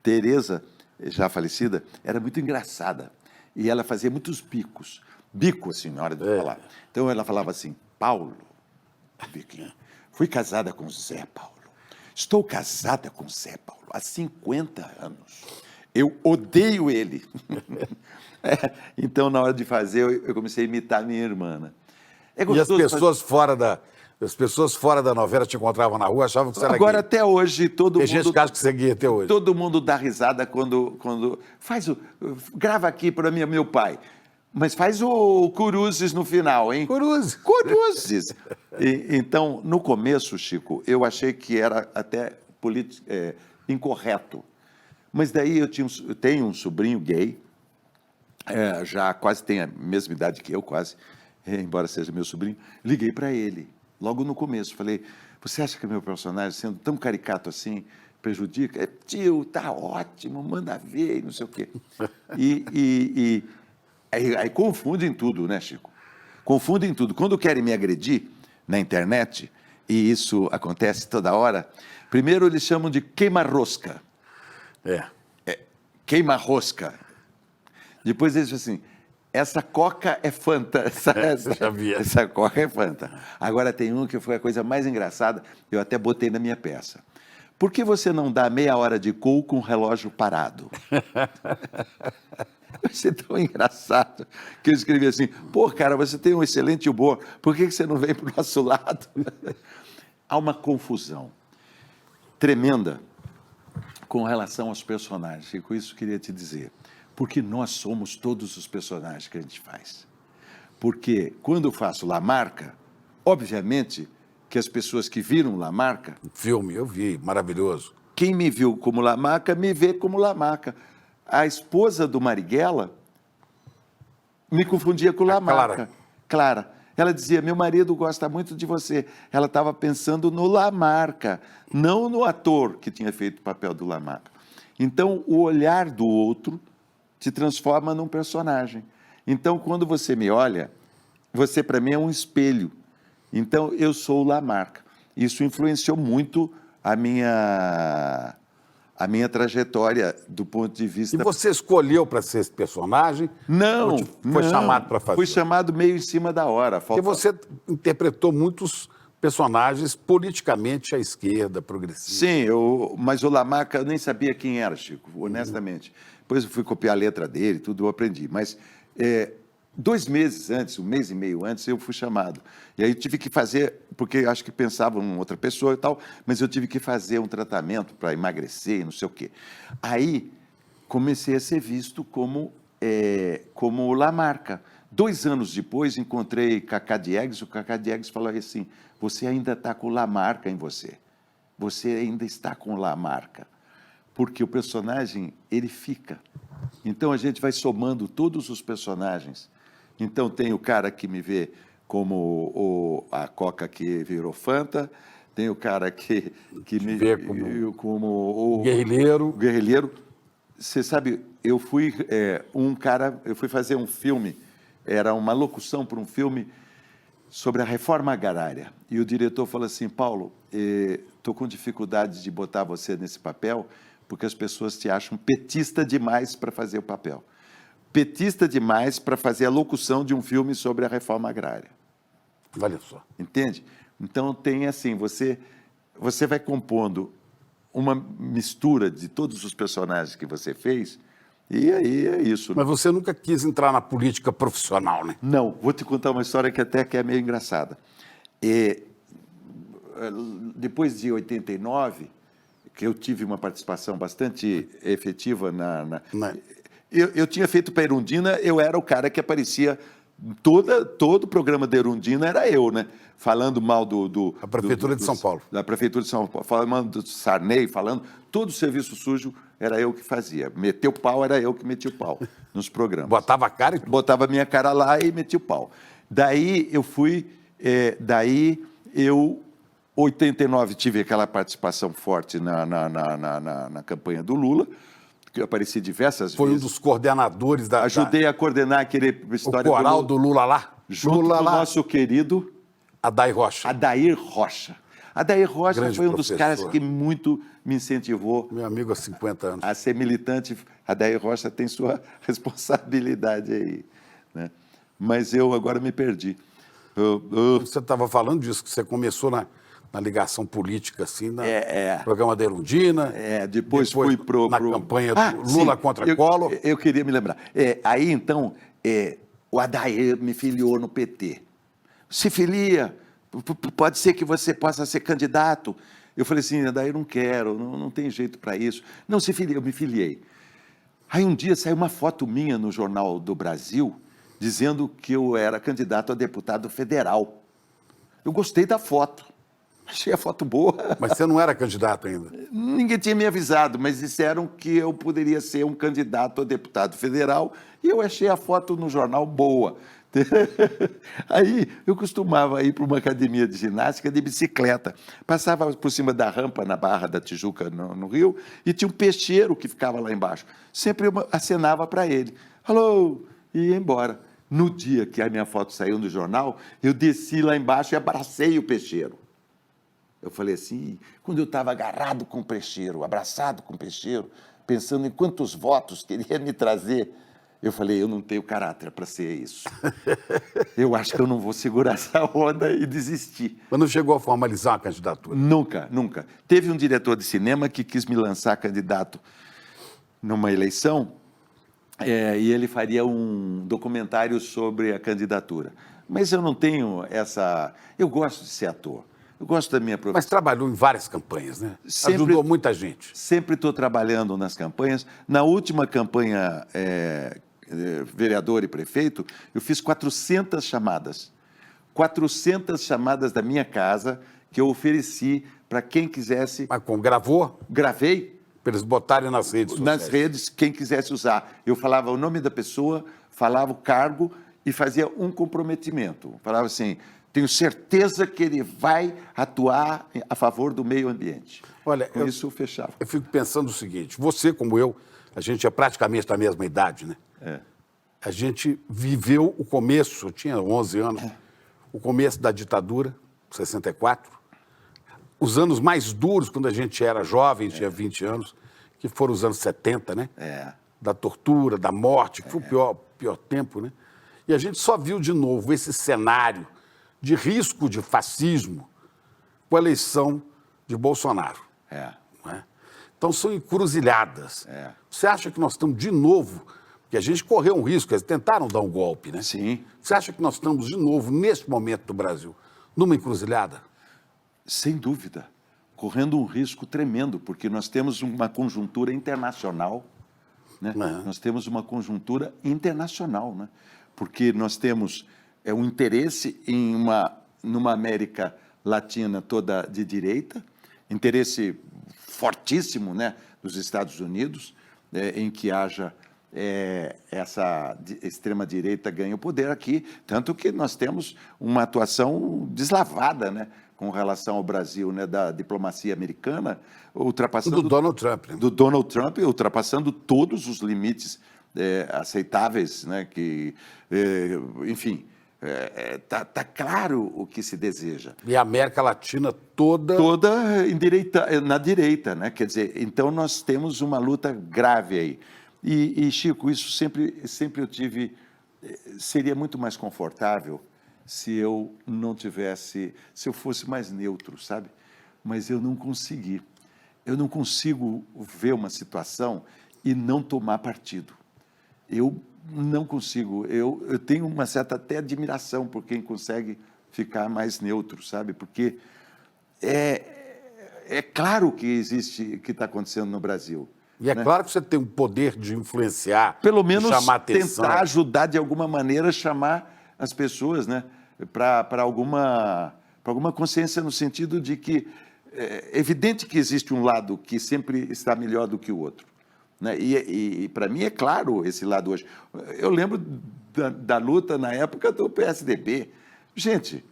Tereza, já falecida, era muito engraçada. E ela fazia muitos bicos. Bico, assim, na hora de falar. Então, ela falava assim: Paulo, biquinho, fui casada com Zé Paulo. Estou casada com Zé Paulo há 50 anos. Eu odeio ele. Então, na hora de fazer, eu comecei a imitar a minha irmã. Né? E as pessoas fora da novela te encontravam na rua, achavam que você era Agora, gay. até hoje, todo mundo... Tem gente que acha que você é gay até hoje. Todo mundo dá risada quando grava aqui para meu pai. Mas faz o Cruzes no final, hein? Cruzes. Então, no começo, Chico, eu achei que era até incorreto. Mas daí eu tenho um sobrinho gay, já quase tem a mesma idade que eu, quase, embora seja meu sobrinho. Liguei para ele, logo no começo. Falei: você acha que o meu personagem, sendo tão caricato assim, prejudica? Tio, tá ótimo, manda ver, e não sei o quê. Aí confundem tudo, né, Chico? Confundem tudo. Quando querem me agredir na internet, e isso acontece toda hora, primeiro eles chamam de queima-rosca. Queima-rosca. Depois eles dizem assim: essa coca é Fanta. Essa coca é Fanta. Agora tem um que foi a coisa mais engraçada, eu até botei na minha peça. Por que você não dá meia hora de cool com o relógio parado? Vai ser tão engraçado que eu escrevi assim: pô, cara, você tem um excelente humor, por que você não vem para o nosso lado? Há uma confusão tremenda com relação aos personagens, e com isso eu queria te dizer, porque nós somos todos os personagens que a gente faz. Porque quando eu faço Lamarca, obviamente que as pessoas que viram Lamarca... Filme, eu vi, maravilhoso. Quem me viu como Lamarca, me vê como Lamarca. A esposa do Marighella me confundia com Lamarca. Clara. Ela dizia: meu marido gosta muito de você. Ela estava pensando no Lamarca, não no ator que tinha feito o papel do Lamarca. Então, o olhar do outro te transforma num personagem. Então, quando você me olha, você para mim é um espelho. Então, eu sou o Lamarca. Isso influenciou muito a minha trajetória do ponto de vista... E você escolheu para ser esse personagem? Não. Foi chamado para fazer? Fui chamado meio em cima da hora. Porque você interpretou muitos personagens politicamente à esquerda, progressista. Sim, mas o Lamarca eu nem sabia quem era, Chico, honestamente. Depois eu fui copiar a letra dele, tudo eu aprendi. Mas 2 meses antes, 1 mês e meio antes, eu fui chamado. E aí eu tive que fazer, porque acho que pensavam em outra pessoa e tal, mas eu tive que fazer um tratamento para emagrecer e não sei o quê. Aí comecei a ser visto como Lamarca. 2 anos depois, encontrei Cacá Diegues, o Cacá Diegues falou assim, você ainda está com Lamarca em você. Você ainda está com Lamarca. Porque o personagem, ele fica. Então, a gente vai somando todos os personagens. Então, tem o cara que me vê como a Coca que virou Fanta, tem o cara que me vê como o guerrilheiro. Guerrilheiro. Você sabe, eu fui eu fui fazer um filme, era uma locução para um filme sobre a reforma agrária. E o diretor falou assim, Paulo, estou com dificuldade de botar você nesse papel, porque as pessoas te acham petista demais para fazer o papel. Petista demais para fazer a locução de um filme sobre a reforma agrária. Olha só. Entende? Então, tem assim, você vai compondo uma mistura de todos os personagens que você fez, e aí é isso. Mas você nunca quis entrar na política profissional, né? Não, vou te contar uma história que até que é meio engraçada. Depois de 89, que eu tive uma participação bastante efetiva Eu tinha feito para a Erundina, eu era o cara que aparecia, todo o programa da Erundina era eu, né? Falando mal A Prefeitura de São Paulo. Da Prefeitura de São Paulo, falando do Sarney, todo o serviço sujo era eu que fazia. Meter o pau era eu que metia o pau nos programas. Botava a cara e tudo. Botava a minha cara lá e metia o pau. Daí eu fui, 89, tive aquela participação forte na campanha do Lula, que eu apareci diversas vezes. Foi um dos coordenadores da... Ajudei a coordenar aquele história o coral do Lula lá. Junto Lula com o lá. nosso querido... Adair Rocha. Adair Rocha. Adair Rocha Grande foi um dos professor. caras que muito me incentivou Meu amigo há 50 anos. a ser militante. Adair Rocha tem sua responsabilidade aí, né? Mas eu agora me perdi. Você estava falando disso, que você começou na ligação política, assim, no programa da Erundina. Depois fui na campanha do Lula contra Collor. Eu queria me lembrar. Aí, então, o Adair me filiou no PT. Se filia, pode ser que você possa ser candidato. Eu falei assim, Adair, não quero, não tem jeito para isso. Não, se filia, eu me filiei. Aí um dia saiu uma foto minha no Jornal do Brasil, dizendo que eu era candidato a deputado federal. Eu gostei da foto. Achei a foto boa. Mas você não era candidato ainda? Ninguém tinha me avisado, mas disseram que eu poderia ser um candidato a deputado federal e eu achei a foto no jornal boa. Aí eu costumava ir para uma academia de ginástica de bicicleta. Passava por cima da rampa na Barra da Tijuca, no Rio, e tinha um peixeiro que ficava lá embaixo. Sempre eu acenava para ele. Alô! E ia embora. No dia que a minha foto saiu no jornal, eu desci lá embaixo e abracei o peixeiro. Eu falei assim, quando eu estava agarrado com o peixeiro, abraçado com o peixeiro, pensando em quantos votos queria me trazer, eu falei, eu não tenho caráter para ser isso. Eu acho que eu não vou segurar essa onda e desistir. Mas não chegou a formalizar a candidatura? Nunca, nunca. Teve um diretor de cinema que quis me lançar candidato numa eleição, e ele faria um documentário sobre a candidatura. Mas eu não tenho essa... Eu gosto de ser ator. Eu gosto da minha profissão. Mas trabalhou em várias campanhas, né? Sempre, ajudou muita gente. Sempre estou trabalhando nas campanhas. Na última campanha vereador e prefeito, eu fiz 400 chamadas. 400 chamadas da minha casa que eu ofereci para quem quisesse... Mas como gravou? Gravei. Para eles botarem nas redes sociais. Nas redes, quem quisesse usar. Eu falava o nome da pessoa, falava o cargo e fazia um comprometimento. Falava assim... Tenho certeza que ele vai atuar a favor do meio ambiente. Olha, com isso eu fechava. Eu fico pensando o seguinte, você como eu, a gente é praticamente da mesma idade, né? A gente viveu o começo, eu tinha 11 anos, o começo da ditadura, 64, os anos mais duros, quando a gente era jovem, tinha 20 anos, que foram os anos 70, né? Da tortura, da morte, que foi o pior tempo, né? E a gente só viu de novo esse cenário de risco de fascismo com a eleição de Bolsonaro. Não é? Então, são encruzilhadas. Você acha que nós estamos, de novo, que a gente correu um risco, eles tentaram dar um golpe, né? Sim. Você acha que nós estamos, de novo, nesse momento do Brasil, numa encruzilhada? Sem dúvida, correndo um risco tremendo, porque nós temos uma conjuntura internacional, né? Nós temos uma conjuntura internacional, né? Porque nós temos um interesse numa América Latina toda de direita, interesse fortíssimo, né, dos Estados Unidos, em que haja essa extrema-direita ganha o poder aqui, tanto que nós temos uma atuação deslavada, né, com relação ao Brasil, né, da diplomacia americana, ultrapassando... Do Donald Trump. Né? Do Donald Trump, ultrapassando todos os limites aceitáveis, né, enfim... Tá claro o que se deseja. E a América Latina toda... Toda na direita, né? Quer dizer, então nós temos uma luta grave aí. E Chico, isso sempre eu tive... Seria muito mais confortável se eu não tivesse... Se eu fosse mais neutro, sabe? Mas eu não consegui. Eu não consigo ver uma situação e não tomar partido. Eu não consigo. Eu tenho uma certa até admiração por quem consegue ficar mais neutro, sabe? Porque é claro que existe, que está acontecendo no Brasil. E é, né? Claro que você tem o poder de influenciar, pelo menos chamar atenção. Tentar ajudar de alguma maneira, chamar as pessoas, né, para alguma consciência no sentido de que é evidente que existe um lado que sempre está melhor do que o outro. Né? E para mim é claro esse lado hoje. Eu lembro da luta na época do PSDB. Gente,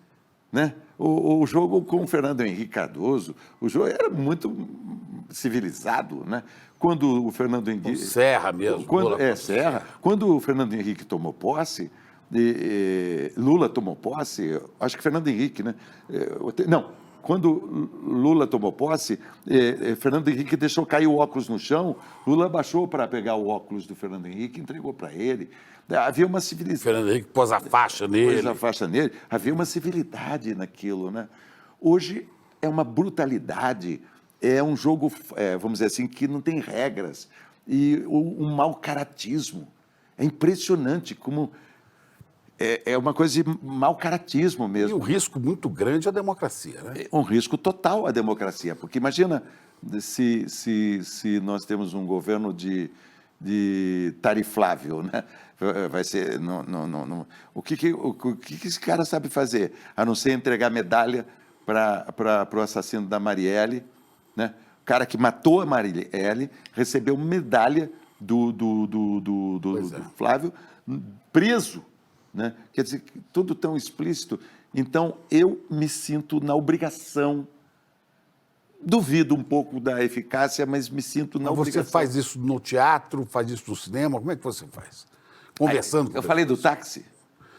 né? O jogo com o Fernando Henrique Cardoso, o jogo era muito civilizado, né? Quando o Fernando Henrique... Serra mesmo. Serra. Quando o Fernando Henrique tomou posse, Lula tomou posse, acho que Fernando Henrique, né? Não. Quando Lula tomou posse, Fernando Henrique deixou cair o óculos no chão, Lula baixou para pegar o óculos do Fernando Henrique e entregou para ele. Havia uma civilidade. Fernando Henrique pôs a faixa nele. Pôs a faixa nele. Havia uma civilidade naquilo, né? Hoje é uma brutalidade, é um jogo, vamos dizer assim, que não tem regras. E um mau caratismo. É impressionante como... É uma coisa de mau caratismo mesmo. E um risco muito grande à democracia, né? Um risco total à democracia, porque imagina se nós temos um governo de tariflável, né? Vai ser... O que esse cara sabe fazer? A não ser entregar medalha para o assassino da Marielle, né? O cara que matou a Marielle recebeu medalha do Flávio, preso. Né? Quer dizer, tudo tão explícito. Então, eu me sinto na obrigação, duvido um pouco da eficácia, mas me sinto na obrigação. Você faz isso no teatro, faz isso no cinema, como é que você faz? Conversando com eu falei do táxi.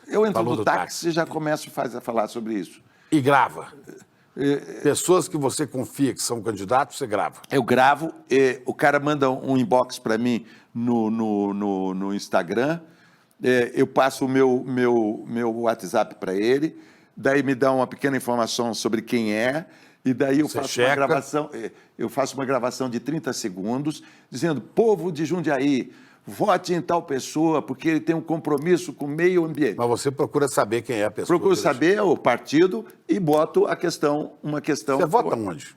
Eu entro no táxi e já começo a falar sobre isso. E grava? Pessoas que você confia que são candidatos, você grava? Eu gravo, o cara manda um inbox para mim no Instagram, eu passo o meu WhatsApp para ele, daí me dá uma pequena informação sobre quem é, e daí eu faço uma gravação de 30 segundos, dizendo, povo de Jundiaí, vote em tal pessoa, porque ele tem um compromisso com o meio ambiente. Mas você procura saber quem é a pessoa. Procuro saber o partido e boto uma questão... Você vota onde?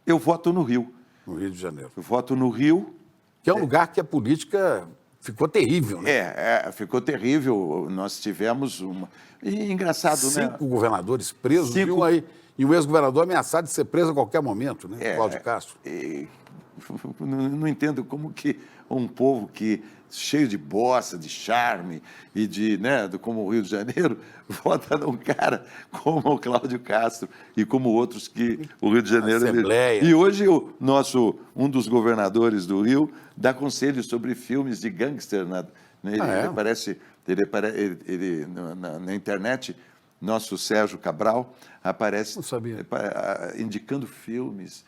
Eu voto no Rio. No Rio de Janeiro. Eu voto no Rio. Que é um lugar que a política... ficou terrível, né? Ficou terrível. Nós tivemos uma... E engraçado, 5 né? governadores presos, e um ex-governador ameaçado de ser preso a qualquer momento, né? Cláudio Castro. Não entendo como que um povo que cheio de bossa, de charme e como o Rio de Janeiro, vota num cara como o Cláudio Castro e como outros que o Rio de Janeiro... Assembleia. E hoje um dos governadores do Rio dá conselhos sobre filmes de gangster. Ele aparece na internet, nosso Sérgio Cabral aparece indicando filmes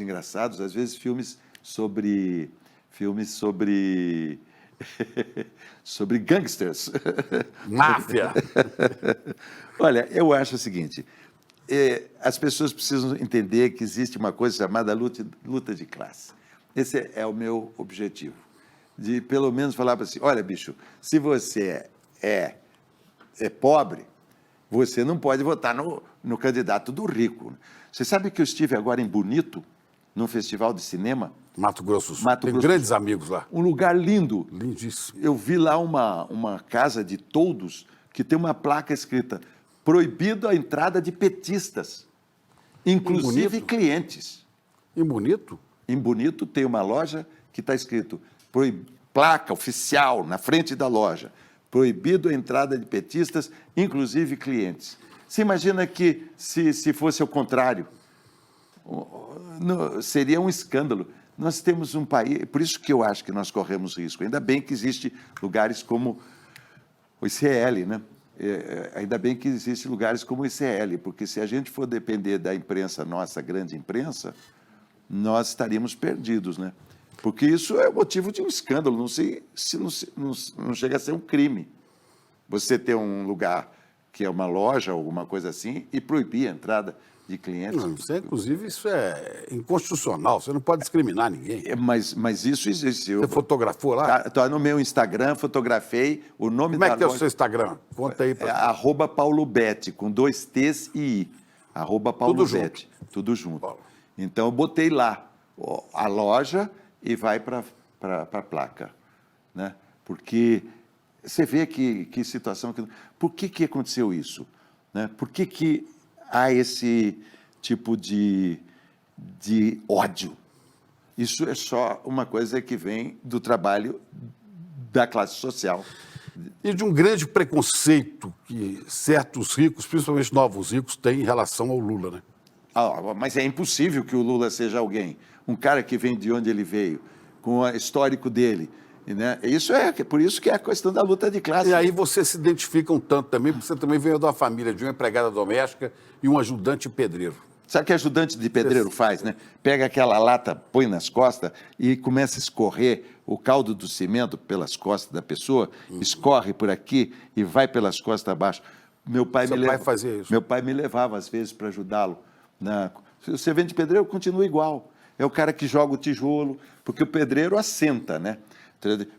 engraçados, às vezes filmes sobre sobre gangsters. Máfia. Olha, eu acho o seguinte, as pessoas precisam entender que existe uma coisa chamada luta de classe. Esse é o meu objetivo. de pelo menos falar assim, olha, bicho, se você é pobre, você não pode votar no candidato do rico. Você sabe que eu estive agora em Bonito, num festival de cinema? Mato Grosso do Sul. Mato Tem Grosso do grandes Sul. amigos lá. Um lugar lindo. Lindíssimo. Eu vi lá uma casa de toldos que tem uma placa escrita proibido a entrada de petistas, inclusive Bonito. clientes. E bonito? Em Bonito tem uma loja que está escrito, placa oficial na frente da loja, proibido a entrada de petistas, inclusive clientes. Você imagina que se fosse o contrário, seria um escândalo. Nós temos um país, por isso que eu acho que nós corremos risco. Ainda bem que existem lugares como o ICL, né? Ainda bem que existem lugares como o ICL, porque se a gente for depender da imprensa, nossa grande imprensa, nós estaríamos perdidos, né? Porque isso é motivo de um escândalo, não sei se não chega a ser um crime. Você ter um lugar que é uma loja, alguma coisa assim, e proibir a entrada de clientes. Não, inclusive, isso é inconstitucional. Você não pode discriminar ninguém. Mas isso existe. Você fotografou lá? Tá no meu Instagram, fotografei o nome Como é da que é o loja. seu Instagram? Conta aí para @PauloBetti, com 2 T's e I. @PauloBetti. Tudo junto. Paulo. Então, eu botei lá a loja e vai para a placa. Né? Porque você vê que situação... Por que aconteceu isso? Né? Por que há esse tipo de ódio? Isso é só uma coisa que vem do trabalho da classe social. E de um grande preconceito que certos ricos, principalmente novos ricos, têm em relação ao Lula, né? Mas é impossível que o Lula seja alguém. Um cara que vem de onde ele veio, com o histórico dele. Né? Por isso que é a questão da luta de classe. E aí você se identifica um tanto também, porque você também veio de uma família de uma empregada doméstica e um ajudante pedreiro. Sabe o que ajudante de pedreiro faz, né? Pega aquela lata, põe nas costas e começa a escorrer o caldo do cimento pelas costas da pessoa, escorre por aqui e vai pelas costas abaixo. Meu pai fazia isso? Meu pai me levava, às vezes, para ajudá-lo. Se você vem de pedreiro, continua igual. É o cara que joga o tijolo, porque o pedreiro assenta, né?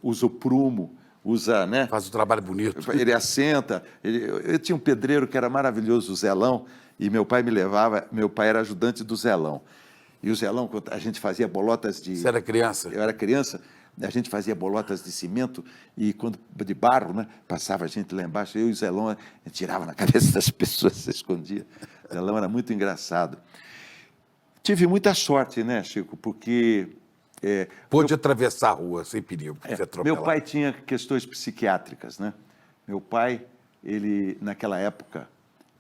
Usa o prumo, usa, né? Faz um trabalho bonito. Ele assenta. Eu tinha um pedreiro que era maravilhoso, o Zelão, e meu pai me levava, meu pai era ajudante do Zelão. E o Zelão, a gente fazia bolotas de... Você era criança? Eu era criança, a gente fazia bolotas de cimento e de barro, né? Passava a gente lá embaixo, eu e o Zelão, a gente tirava na cabeça das pessoas, se escondia. O Zelão era muito engraçado. Tive muita sorte, né, Chico? Porque... Pôde atravessar a rua sem perigo. Meu pai tinha questões psiquiátricas, né? Meu pai, ele, naquela época,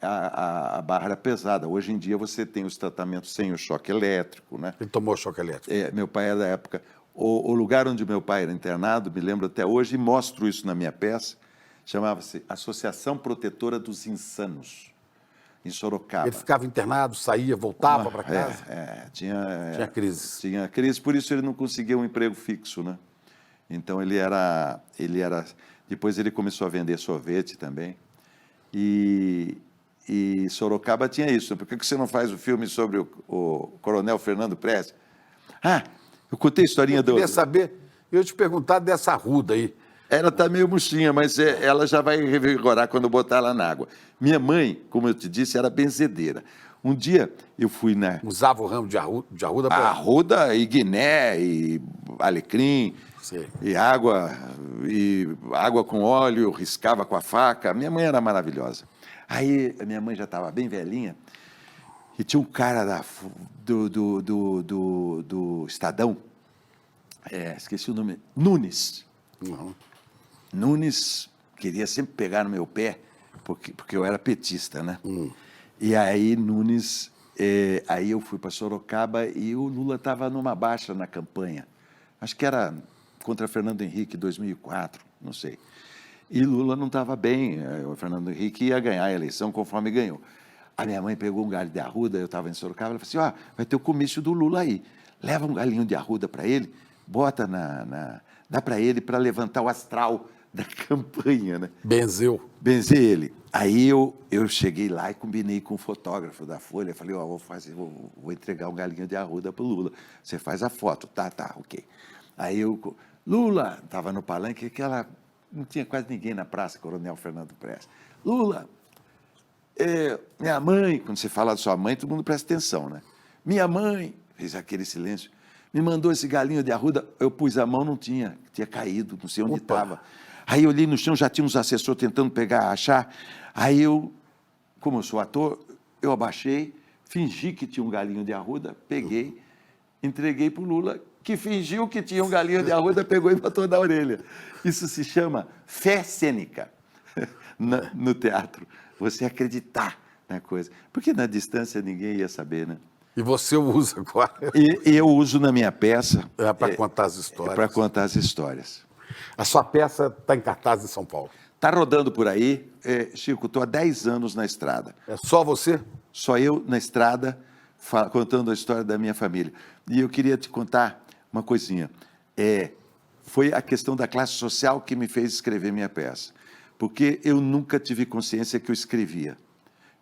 a barra era pesada. Hoje em dia você tem os tratamentos sem o choque elétrico, né? Ele tomou choque elétrico. Meu pai era da época... O lugar onde meu pai era internado, me lembro até hoje, e mostro isso na minha peça, chamava-se Associação Protetora dos Insanos, em Sorocaba. Ele ficava internado, saía, voltava para casa? Tinha crise. Tinha crise, por isso ele não conseguia um emprego fixo, né? Então ele era... Depois ele começou a vender sorvete também. E Sorocaba tinha isso. Por que você não faz o filme sobre o Coronel Fernando Prestes? Eu contei a historinha do... Eu queria saber, eu ia te perguntar dessa arruda aí. Ela está meio murchinha, mas ela já vai revigorar quando eu botar ela na água. Minha mãe, como eu te disse, era benzedeira. Um dia eu fui na... Usava o ramo de arruda para... Arruda e guiné, e alecrim, Sei. e água com óleo, riscava com a faca. Minha mãe era maravilhosa. Aí a minha mãe já estava bem velhinha, e tinha um cara do Estadão, esqueci o nome, Nunes. Uhum. Nunes queria sempre pegar no meu pé, porque eu era petista, né? E aí Nunes, aí eu fui para Sorocaba e o Lula estava numa baixa na campanha. Acho que era contra Fernando Henrique, 2004, não sei. E Lula não estava bem, o Fernando Henrique ia ganhar a eleição conforme ganhou. A minha mãe pegou um galho de arruda, eu estava em Sorocaba, ela falou assim, vai ter o comício do Lula aí, leva um galinho de arruda para ele, bota dá para ele para levantar o astral da campanha, né? Benzeu ele. Aí eu cheguei lá e combinei com o fotógrafo da Folha, falei, vou entregar um galinho de arruda para o Lula, você faz a foto, tá, ok. Aí eu Lula, estava no palanque, não tinha quase ninguém na praça, Coronel Fernando Prestes. Lula, minha mãe, quando você fala da sua mãe, todo mundo presta atenção, né? Minha mãe, fez aquele silêncio, me mandou esse galinho de arruda, eu pus a mão, não tinha caído, não sei onde estava. Aí eu olhei no chão, já tinha uns assessores tentando pegar, achar. Aí eu, como eu sou ator, eu abaixei, fingi que tinha um galinho de arruda, peguei, entreguei para o Lula, que fingiu que tinha um galinho de arruda, pegou e botou na orelha. Isso se chama fé cênica no teatro. Você acreditar na coisa. Porque na distância ninguém ia saber, né? E você usa agora? E eu uso na minha peça. Para contar as histórias. Para contar as histórias. A sua peça está em cartaz em São Paulo? Está rodando por aí. Chico, estou há 10 anos na estrada. É só você? Só eu na estrada, contando a história da minha família. E eu queria te contar uma coisinha. Foi a questão da classe social que me fez escrever minha peça. Porque eu nunca tive consciência que eu escrevia.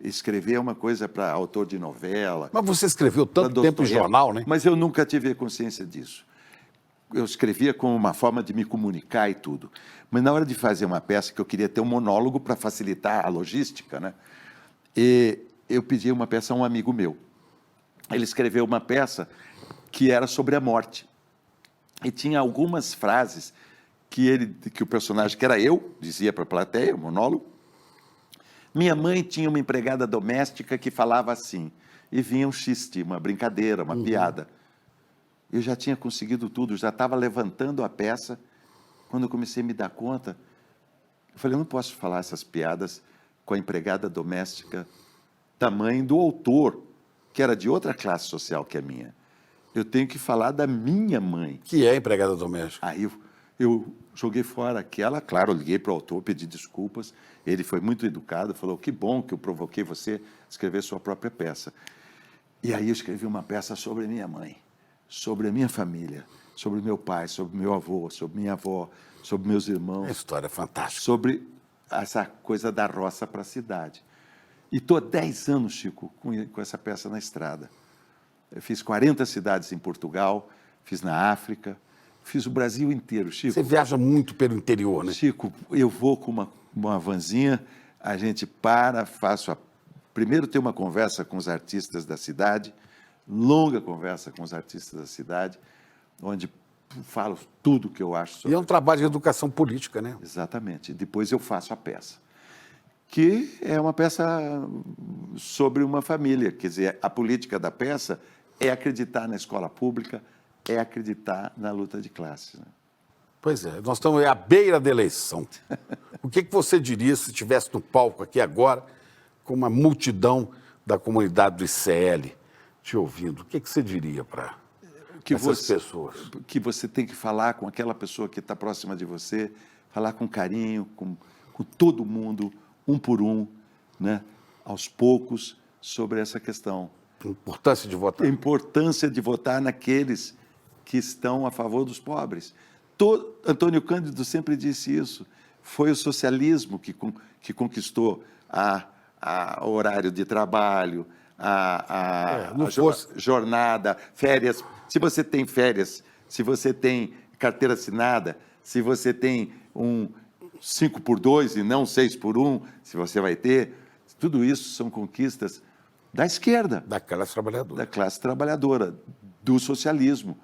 Escrever é uma coisa para autor de novela. Mas você escreveu tanto tempo em jornal, né? Mas eu nunca tive consciência disso. Eu escrevia como uma forma de me comunicar e tudo. Mas na hora de fazer uma peça, que eu queria ter um monólogo para facilitar a logística, né? E eu pedi uma peça a um amigo meu. Ele escreveu uma peça que era sobre a morte. E tinha algumas frases que o personagem, que era eu, dizia para a plateia, o monólogo. Minha mãe tinha uma empregada doméstica que falava assim, e vinha um xiste, uma brincadeira, uma piada. Eu já tinha conseguido tudo, já estava levantando a peça, quando eu comecei a me dar conta, eu falei, eu não posso falar essas piadas com a empregada doméstica da mãe do autor, que era de outra classe social que a minha. Eu tenho que falar da minha mãe. Que é empregada doméstica. Aí eu joguei fora aquela, claro, eu liguei para o autor, pedi desculpas, ele foi muito educado, falou, que bom que eu provoquei você a escrever sua própria peça. E aí eu escrevi uma peça sobre a minha mãe, sobre a minha família, sobre meu pai, sobre meu avô, sobre minha avó, sobre meus irmãos. Uma história fantástica. Sobre essa coisa da roça para a cidade. E estou há 10 anos, Chico, com essa peça na estrada. Eu fiz 40 cidades em Portugal, fiz na África, fiz o Brasil inteiro, Chico. Você viaja muito pelo interior, né? Chico, eu vou com uma vanzinha, a gente primeiro tem uma conversa com os artistas da cidade, longa conversa com os artistas da cidade, onde falo tudo o que eu acho sobre... E é um trabalho de educação política, né? Exatamente. Depois eu faço a peça, que é uma peça sobre uma família. Quer dizer, a política da peça é acreditar na escola pública, é acreditar na luta de classes. Né? Pois é, nós estamos à beira da eleição. O que você diria se estivesse no palco aqui agora, com uma multidão da comunidade do ICL te ouvindo? O que você diria para essas pessoas? Que você tem que falar com aquela pessoa que está próxima de você, falar com carinho, com todo mundo, um por um, né? Aos poucos, sobre essa questão. A importância de votar. A importância de votar naqueles que estão a favor dos pobres. Antônio Cândido sempre disse isso. Foi o socialismo que conquistou o horário de trabalho, a jornada, férias. Se você tem férias, se você tem carteira assinada, se você tem um 5x2 e não 6x1, se você vai ter, tudo isso são conquistas da esquerda. Da classe trabalhadora. Da classe trabalhadora, do socialismo,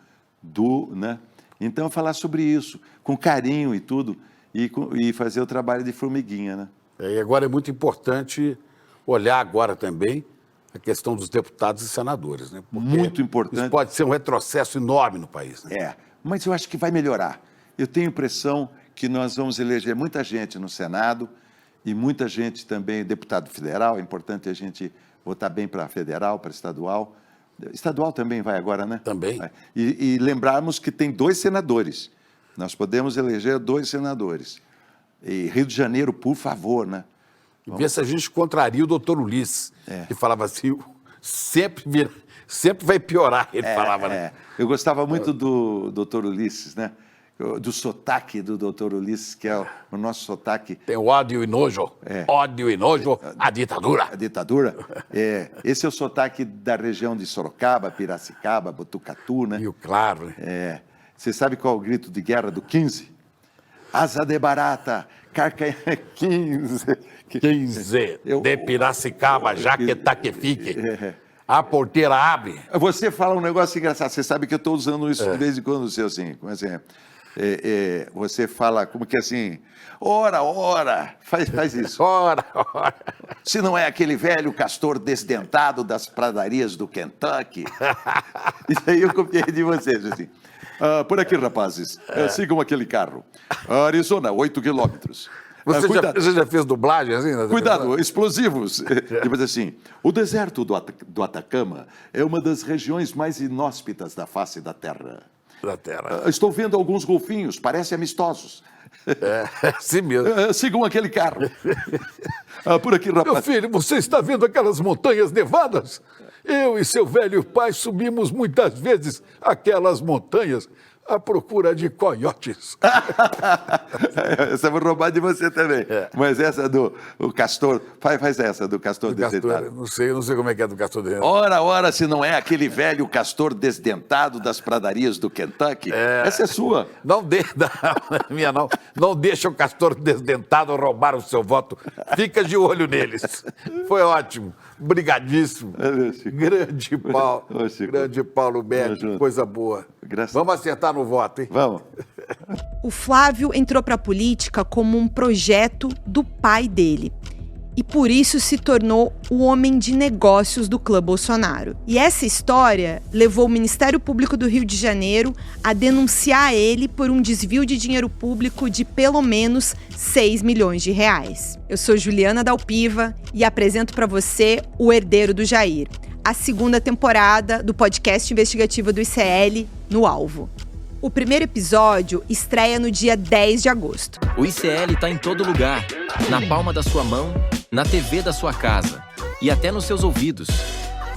né? Então, falar sobre isso, com carinho e tudo, e fazer o trabalho de formiguinha, né? E agora é muito importante olhar agora também a questão dos deputados e senadores, né? Porque muito importante. Isso pode ser um retrocesso enorme no país, né? Mas eu acho que vai melhorar. Eu tenho a impressão que nós vamos eleger muita gente no Senado e muita gente também, deputado federal, é importante a gente votar bem para federal, para estadual. Estadual também vai agora, né? Também. E lembrarmos que tem 2 senadores. Nós podemos eleger 2 senadores. E Rio de Janeiro, por favor, né? Vê se a gente contraria o doutor Ulisses, que falava assim, sempre vai piorar, ele falava, né? Eu gostava muito do doutor Ulisses, né? Do sotaque do doutor Ulisses, que é o nosso sotaque. Tem o ódio e nojo. Ódio e nojo, a ditadura. A ditadura. Esse é o sotaque da região de Sorocaba, Piracicaba, Botucatu, né? Rio Claro, né? Você sabe qual é o grito de guerra do 15? Asa de barata, carca 15. 15 de Piracicaba, Jaquetá que fique. A porteira abre. Você fala um negócio engraçado. Você sabe que eu estou usando isso de vez em quando, assim. Como assim? Você fala como que assim, ora, faz isso. Ora. Se não é aquele velho castor desdentado das pradarias do Kentucky. Isso aí eu copiei de vocês, assim. Por aqui, rapazes, sigam aquele carro. Arizona, 8 quilômetros. Você já fez dublagem assim? Cuidado, explosivos. Depois assim, o deserto do Atacama é uma das regiões mais inóspitas da face da Terra. Estou vendo alguns golfinhos, parecem amistosos. Sim mesmo. Sigam aquele carro. Por aqui, rapaz. Meu filho, você está vendo aquelas montanhas nevadas? Eu e seu velho pai subimos muitas vezes aquelas montanhas à procura de coiotes. Essa eu vou roubar de você também. Mas essa do castor, faz essa do castor desdentado. Não sei como é que é do castor desdentado. Ora, se não é aquele velho castor desdentado das pradarias do Kentucky. Essa é sua. Minha não. Não deixa o castor desdentado roubar o seu voto. Fica de olho neles. Foi ótimo. Obrigadíssimo. Grande Paulo. Grande Paulo Betti, coisa boa. Vamos acertar no voto, hein? Vamos. O Flávio entrou para a política como um projeto do pai dele. E por isso se tornou o homem de negócios do clã Bolsonaro. E essa história levou o Ministério Público do Rio de Janeiro a denunciar ele por um desvio de dinheiro público de pelo menos 6 milhões de reais. Eu sou Juliana Dalpiva e apresento para você O Herdeiro do Jair, a segunda temporada do podcast investigativo do ICL, No Alvo. O primeiro episódio estreia no dia 10 de agosto. O ICL está em todo lugar, na palma da sua mão, na TV da sua casa e até nos seus ouvidos.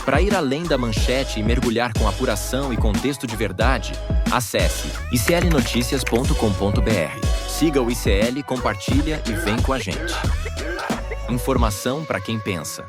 Para ir além da manchete e mergulhar com apuração e contexto de verdade, acesse iclnoticias.com.br. Siga o ICL, compartilha e vem com a gente. Informação para quem pensa.